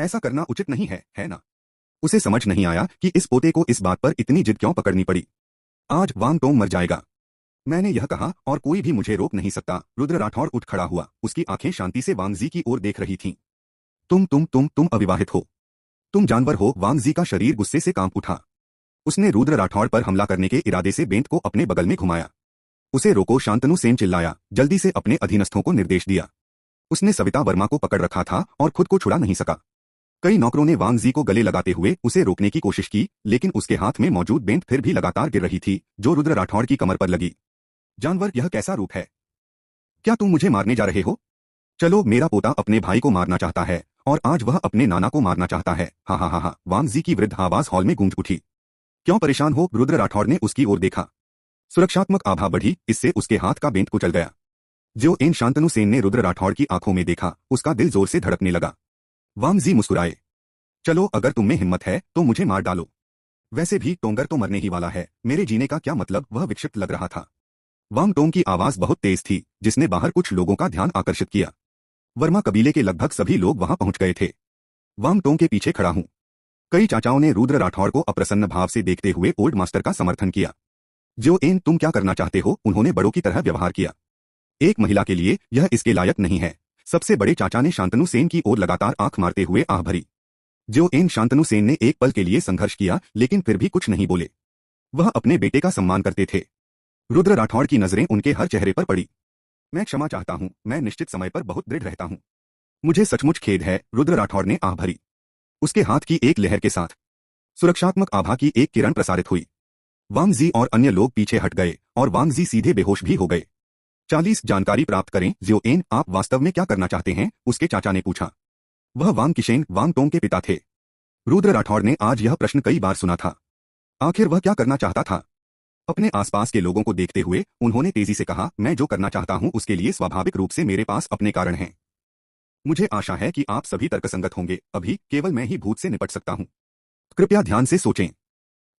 ऐसा करना उचित नहीं है ना? उसे समझ नहीं आया कि इस पोते को इस बात पर इतनी जिद क्यों पकड़नी पड़ी। आज वांगटोंग मर जाएगा। मैंने यह कहा और कोई भी मुझे रोक नहीं सकता। रुद्र राठौड़ उठ खड़ा हुआ। उसकी आंखें शांति से वांगजी की ओर देख रही थीं। तुम अविवाहित हो। तुम जानवर हो। वांगजी का शरीर गुस्से से कांप उठा। उसने रुद्र राठौड़ पर हमला करने के इरादे से बेंत को अपने बगल में घुमाया। उसे रोको, शांतनु सेन चिल्लाया। जल्दी से अपने अधीनस्थों को निर्देश दिया। उसने सविता वर्मा को पकड़ रखा था और खुद को छुड़ा नहीं सका। कई नौकरों ने वांगजी को गले लगाते हुए उसे रोकने की कोशिश की, लेकिन उसके हाथ में मौजूद बेंत फिर भी लगातार गिर रही थी, जो रुद्र राठौड़ की कमर पर लगी। जानवर, यह कैसा रूप है? क्या तुम मुझे मारने जा रहे हो? चलो, मेरा पोता अपने भाई को मारना चाहता है और आज वह अपने नाना को मारना चाहता है। हा हा हा हा। वांगजी की वृद्ध आवाज हॉल में गूंज उठी। क्यों परेशान हो? रुद्र राठौड़ ने उसकी ओर देखा। सुरक्षात्मक आभा बढ़ी, इससे उसके हाथ का बेंत कुचल गया। जो एन शांतनु सेन ने रुद्र राठौड़ की आंखों में देखा, उसका दिल जोर से धड़कने लगा। वांगजी मुस्कुराए। चलो, अगर तुम में हिम्मत है तो मुझे मार डालो। वैसे भी टोंगर तो मरने ही वाला है, मेरे जीने का क्या मतलब? वह विक्षिप्त लग रहा था। वांगटोंग की आवाज बहुत तेज थी, जिसने बाहर कुछ लोगों का ध्यान आकर्षित किया। वर्मा कबीले के लगभग सभी लोग वहां पहुंच गए थे। वांगटोंग के पीछे खड़ा हूं। कई चाचाओं ने रुद्र राठौड़ को अप्रसन्न भाव से देखते हुए ओल्ड मास्टर का समर्थन किया। जो एन, तुम क्या करना चाहते हो? उन्होंने बड़ों की तरह व्यवहार किया। एक महिला के लिए यह इसके लायक नहीं है। सबसे बड़े चाचा ने शांतनु सेन की ओर लगातार आंख मारते हुए आह भरी। जो एन, शांतनु सेन ने एक पल के लिए संघर्ष किया, लेकिन फिर भी कुछ नहीं बोले। वह अपने बेटे का सम्मान करते थे। रुद्र राठौड़ की नजरें उनके हर चेहरे पर पड़ी। मैं क्षमा चाहता हूं, मैं निश्चित समय पर बहुत दृढ़ रहता हूं। मुझे सचमुच खेद है। रुद्र राठौड़ ने आह भरी। उसके हाथ की एक लहर के साथ सुरक्षात्मक आभा की एक किरण प्रसारित हुई। वांगजी और अन्य लोग पीछे हट गए और वांगजी सीधे बेहोश भी हो गए। 40 जानकारी प्राप्त करें। जियोएन, आप वास्तव में क्या करना चाहते हैं? उसके चाचा ने पूछा। वह वांग किशेन, वांग टोंग के पिता थे। रुद्र राठौड़ ने आज यह प्रश्न कई बार सुना था। आखिर वह क्या करना चाहता था? अपने आसपास के लोगों को देखते हुए उन्होंने तेजी से कहा, मैं जो करना चाहता हूं उसके लिए स्वाभाविक रूप से मेरे पास अपने कारण हैं। मुझे आशा है कि आप सभी तर्कसंगत होंगे। अभी केवल मैं ही भूत से निपट सकता हूं। कृपया ध्यान से सोचें।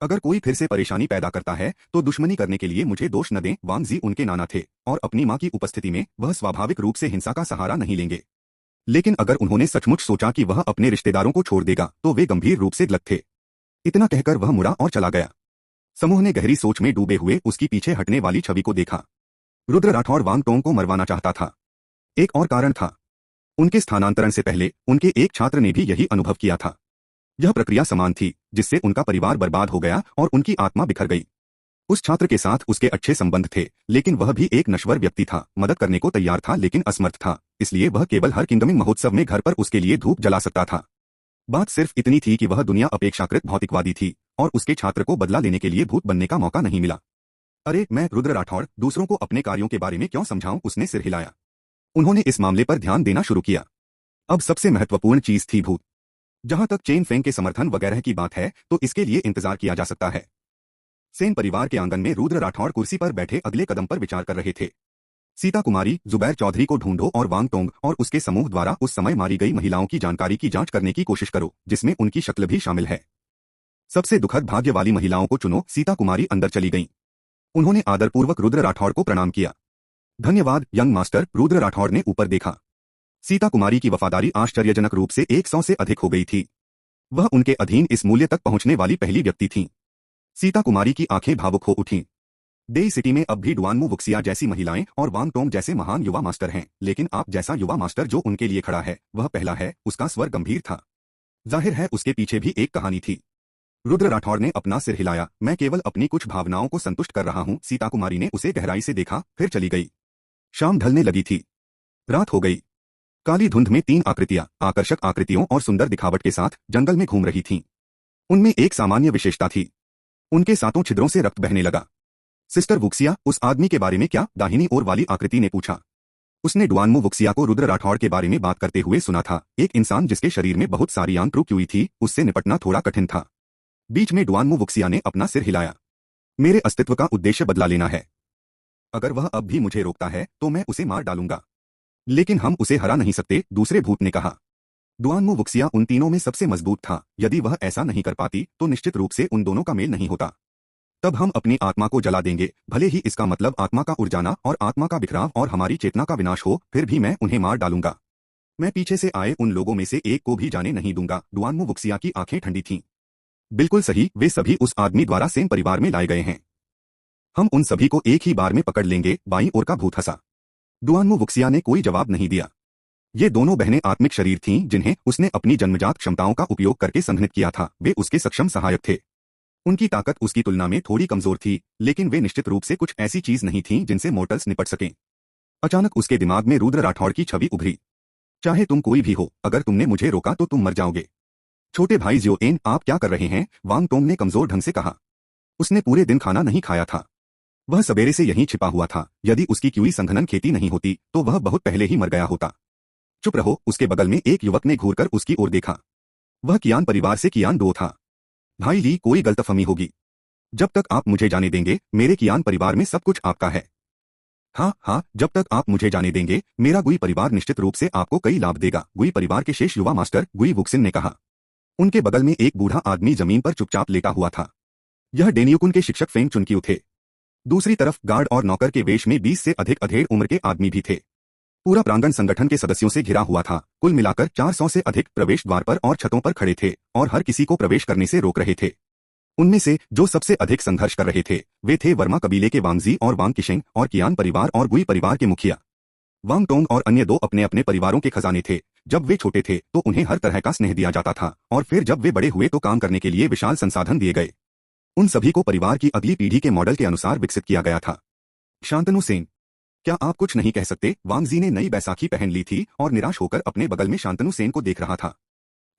अगर कोई फिर से परेशानी पैदा करता है तो दुश्मनी करने के लिए मुझे दोष न दें। वांग जी उनके नाना थे और अपनी मां की उपस्थिति में वह स्वाभाविक रूप से हिंसा का सहारा नहीं लेंगे। लेकिन अगर उन्होंने सचमुच सोचा कि वह अपने रिश्तेदारों को छोड़ देगा तो वे गंभीर रूप से गलत थे। इतना कहकर वह मुड़ा और चला गया। समूह ने गहरी सोच में डूबे हुए उसकी पीछे हटने वाली छवि को देखा। रुद्र राठौड़ वांग टोंग को मरवाना चाहता था। एक और कारण था। उनके स्थानांतरण से पहले उनके एक छात्र ने भी यही अनुभव किया था। यह प्रक्रिया समान थी जिससे उनका परिवार बर्बाद हो गया और उनकी आत्मा बिखर गई। उस छात्र के साथ उसके अच्छे संबंध थे, लेकिन वह भी एक नश्वर व्यक्ति था। मदद करने को तैयार था लेकिन असमर्थ था, इसलिए वह केवल हर किंगडमिंग महोत्सव में घर पर उसके लिए धूप जला सकता था। बात सिर्फ इतनी थी कि वह दुनिया अपेक्षाकृत भौतिकवादी थी और उसके छात्र को बदला लेने के लिए भूत बनने का मौका नहीं मिला। अरे मैं रुद्र राठौड़ दूसरों को अपने कार्यों के बारे में क्यों समझाऊं? उसने सिर हिलाया। उन्होंने इस मामले पर ध्यान देना शुरू किया। अब सबसे महत्वपूर्ण चीज थी भूत। जहां तक चेन फेंग के समर्थन वगैरह की बात है तो इसके लिए इंतजार किया जा सकता है। सेन परिवार के आंगन में रुद्र राठौड़ कुर्सी पर बैठे अगले कदम पर विचार कर रहे थे। सीता कुमारी, जुबैर चौधरी को ढूंढो और वांग टोंग और उसके समूह द्वारा उस समय मारी गई महिलाओं की जानकारी की जांच करने की कोशिश करो, जिसमें उनकी शक्ल भी शामिल है। सबसे दुखद भाग्य वाली महिलाओं को चुनो। सीता कुमारी अंदर चली गईं। उन्होंने आदरपूर्वक रुद्र राठौड़ को प्रणाम किया। धन्यवाद यंग मास्टर। रुद्र राठौड़ ने ऊपर देखा। सीता कुमारी की वफादारी आश्चर्यजनक रूप से 100 से अधिक हो गई थी। वह उनके अधीन इस मूल्य तक पहुंचने वाली पहली व्यक्ति थी। सीता कुमारी की आंखें भावुक हो उठीं। देई सिटी में अब भी डुआनमू वुक्सिया जैसी महिलाएं और वांग टोंग जैसे महान युवा मास्टर हैं, लेकिन आप जैसा युवा मास्टर जो उनके लिए खड़ा है वह पहला है। उसका स्वर गंभीर था। जाहिर है उसके पीछे भी एक कहानी थी। रुद्र राठौड़ ने अपना सिर हिलाया। मैं केवल अपनी कुछ भावनाओं को संतुष्ट कर रहा हूं। सीता कुमारी ने उसे गहराई से देखा, फिर चली गई। शाम ढलने लगी थी। रात हो गई। काली धुंध में 3 आकृतियां आकर्षक आकृतियों और सुंदर दिखावट के साथ जंगल में घूम रही थीं। उनमें एक सामान्य विशेषता थी। उनके 7 छिद्रों से रक्त बहने लगा। सिस्टर वुक्सिया, उस आदमी के बारे में क्या? दाहिनी ओर वाली आकृति ने पूछा। उसने डुआनमू वुक्सिया को रुद्र राठौड़ के बारे में बात करते हुए सुना था। एक इंसान जिसके शरीर में बहुत सारी आंत रुकी हुई थी, उससे निपटना थोड़ा कठिन था। बीच में डुआनमू वुक्सिया ने अपना सिर हिलाया। मेरे अस्तित्व का उद्देश्य बदला लेना है। अगर वह अब भी मुझे रोकता है तो मैं उसे मार डालूंगा। लेकिन हम उसे हरा नहीं सकते, दूसरे भूत ने कहा। डुआनमू वुक्सिया उन तीनों में सबसे मजबूत था। यदि वह ऐसा नहीं कर पाती तो निश्चित रूप से उन दोनों का मेल नहीं होता। तब हम अपनी आत्मा को जला देंगे, भले ही इसका मतलब आत्मा का उड़ जाना और आत्मा का बिखराव और हमारी चेतना का विनाश हो, फिर भी मैं उन्हें मार डालूंगा। मैं पीछे से आए उन लोगों में से एक को भी जाने नहीं दूंगा। डुआनमू वुक्सिया की आंखें ठंडी थीं। बिल्कुल सही, वे सभी उस आदमी द्वारा सेन परिवार में लाए गए हैं। हम उन सभी को एक ही बार में पकड़ लेंगे। बाईं ओर का भूत हंसा। डुआनमू वुक्सिया ने कोई जवाब नहीं दिया। ये दोनों बहनें आत्मिक शरीर थीं जिन्हें उसने अपनी जन्मजात क्षमताओं का उपयोग करके संघनित किया था। वे उसके सक्षम सहायक थे। उनकी ताकत उसकी तुलना में थोड़ी कमजोर थी, लेकिन वे निश्चित रूप से कुछ ऐसी चीज नहीं थीं जिनसे मोर्टल्स निपट सकें। अचानक उसके दिमाग में रुद्र राठौड़ की छवि उभरी। चाहे तुम कोई भी हो, अगर तुमने मुझे रोका तो तुम मर जाओगे। छोटे भाई जियोएन, आप क्या कर रहे हैं? वांग टोंग ने कमजोर ढंग से कहा। उसने पूरे दिन खाना नहीं खाया था। वह सवेरे से यहीं छिपा हुआ था। यदि उसकी क्यूई संघनन खेती नहीं होती तो वह बहुत पहले ही मर गया होता। चुप रहो। उसके बगल में एक युवक ने घूरकर उसकी ओर देखा। वह कियान परिवार से कियान दो था। भाई ली, कोई गलतफहमी होगी। जब तक आप मुझे जाने देंगे मेरे कियान परिवार में सब कुछ आपका है। हाँ हाँ, जब तक आप मुझे जाने देंगे मेरा गुई परिवार निश्चित रूप से आपको कई लाभ देगा। गुई परिवार के शेष युवा मास्टर गुई वुक्सिन ने कहा। उनके बगल में एक बूढ़ा आदमी जमीन पर चुपचाप लेटा हुआ था। यह डेनियुकुन के शिक्षक फेंग चुनक्यू थे। दूसरी तरफ गार्ड और नौकर के वेश में 20 से अधिक अधेड़ उम्र के आदमी भी थे। पूरा प्रांगण संगठन के सदस्यों से घिरा हुआ था। कुल मिलाकर 400 से अधिक प्रवेश द्वार पर और छतों पर खड़े थे और हर किसी को प्रवेश करने से रोक रहे थे। उनमें से जो सबसे अधिक संघर्ष कर रहे थे वे थे वर्मा कबीले के वांगजी और वांग किशेंग और कियान परिवार और गुई परिवार के मुखिया। वांग टोंग और अन्य दो अपने अपने परिवारों के खजाने थे। जब वे छोटे थे तो उन्हें हर तरह का स्नेह दिया जाता था और फिर जब वे बड़े हुए तो काम करने के लिए विशाल संसाधन दिए गए। उन सभी को परिवार की अगली पीढ़ी के मॉडल के अनुसार विकसित किया गया था। शांतनु सेन, क्या आप कुछ नहीं कह सकते? वांगजी ने नई बैसाखी पहन ली थी और निराश होकर अपने बगल में शांतनु सेन को देख रहा था।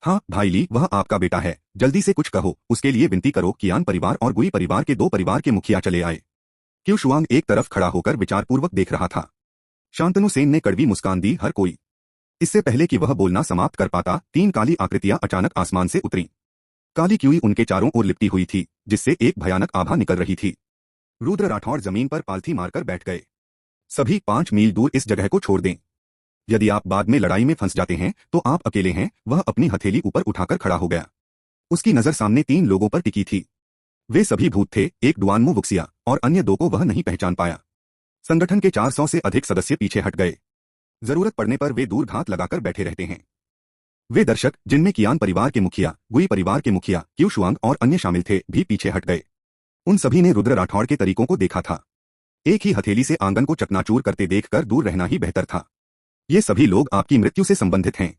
हाँ भाई ली, वह आपका बेटा है। जल्दी से कुछ कहो, उसके लिए विनती करो। कियान परिवार और गुई परिवार के दो परिवार के मुखिया चले आए। क्यू शुआंग एक तरफ खड़ा होकर विचारपूर्वक देख रहा था। शांतनु सेन ने कड़वी मुस्कान दी। हर कोई। इससे पहले कि वह बोलना समाप्त कर पाता, 3 काली आकृतियां अचानक आसमान से उतरीं। काली क्यूई उनके चारों ओर लिपटी हुई थी, जिससे एक भयानक आभा निकल रही थी। रुद्र राठौड़ जमीन पर पालथी मारकर बैठ गए। सभी 5 मील दूर इस जगह को छोड़ दें। यदि आप बाद में लड़ाई में फंस जाते हैं तो आप अकेले हैं। वह अपनी हथेली ऊपर उठाकर खड़ा हो गया। उसकी नजर सामने 3 लोगों पर टिकी थी। वे सभी भूत थे, एक डुआनमो वुक्सिया और अन्य 2 को वह नहीं पहचान पाया। संगठन के 400 से अधिक सदस्य पीछे हट गए। जरूरत पड़ने पर वे दूर घात लगाकर बैठे रहते हैं। वे दर्शक, जिनमें कियान परिवार के मुखिया, गुई परिवार के मुखिया, क्यू शुआंग और अन्य शामिल थे, भी पीछे हट गए। उन सभी ने रुद्र राठौड़ के तरीकों को देखा था। एक ही हथेली से आंगन को चकनाचूर करते देखकर दूर रहना ही बेहतर था। ये सभी लोग आपकी मृत्यु से संबंधित हैं।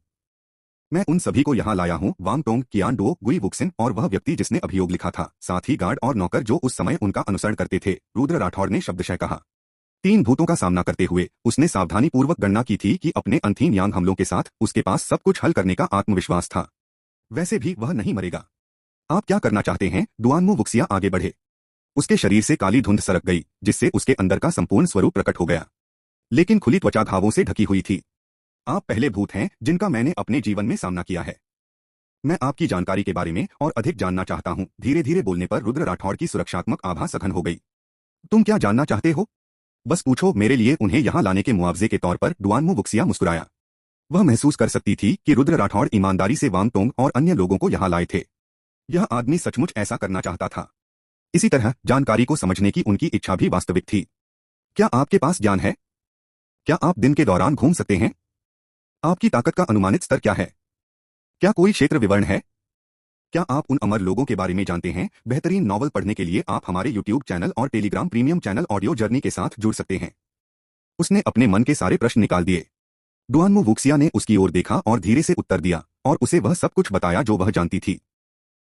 मैं उन सभी को यहाँ लाया हूँ, वांग टोंग, कियान डो, गुई वुक्सिन और वह व्यक्ति जिसने अभियोग लिखा था, साथ ही गार्ड और नौकर जो उस समय उनका अनुसरण करते थे। रुद्र राठौड़ ने शब्दशः कहा। 3 भूतों का सामना करते हुए उसने सावधानी पूर्वक गणना की थी कि अपने अंतिम यांग हमलों के साथ उसके पास सब कुछ हल करने का आत्मविश्वास था। वैसे भी वह नहीं मरेगा। आप क्या करना चाहते हैं? डुआनमो वुक्सिया आगे बढ़े। उसके शरीर से काली धुंध सरक गई, जिससे उसके अंदर का संपूर्ण स्वरूप प्रकट हो गया, लेकिन खुली त्वचा घावों से ढकी हुई थी। आप पहले भूत हैं जिनका मैंने अपने जीवन में सामना किया है। मैं आपकी जानकारी के बारे में और अधिक जानना चाहता हूं। धीरे धीरे बोलने पर रुद्र राठौड़ की सुरक्षात्मक आभा सघन हो गई। तुम क्या जानना चाहते हो? बस पूछो। मेरे लिए उन्हें यहां लाने के मुआवजे के तौर पर डुआनमो वुक्सिया मुस्कुराया। वह महसूस कर सकती थी कि रुद्र राठौड़ ईमानदारी से वांग टोंग और अन्य लोगों को यहां लाए थे। यह आदमी सचमुच ऐसा करना चाहता था। इसी तरह जानकारी को समझने की उनकी इच्छा भी वास्तविक थी। क्या आपके पास ज्ञान है? क्या आप दिन के दौरान घूम सकते हैं? आपकी ताकत का अनुमानित स्तर क्या है? क्या कोई क्षेत्र विवरण है? क्या आप उन अमर लोगों के बारे में जानते हैं? बेहतरीन नॉवल पढ़ने के लिए आप हमारे यूट्यूब चैनल और Telegram premium channel audio journey के साथ जुड़ सकते हैं। उसने अपने मन के सारे प्रश्न निकाल दिए। डुआनमो वुक्सिया ने उसकी ओर देखा और धीरे से उत्तर दिया और उसे वह सब कुछ बताया जो वह जानती थी।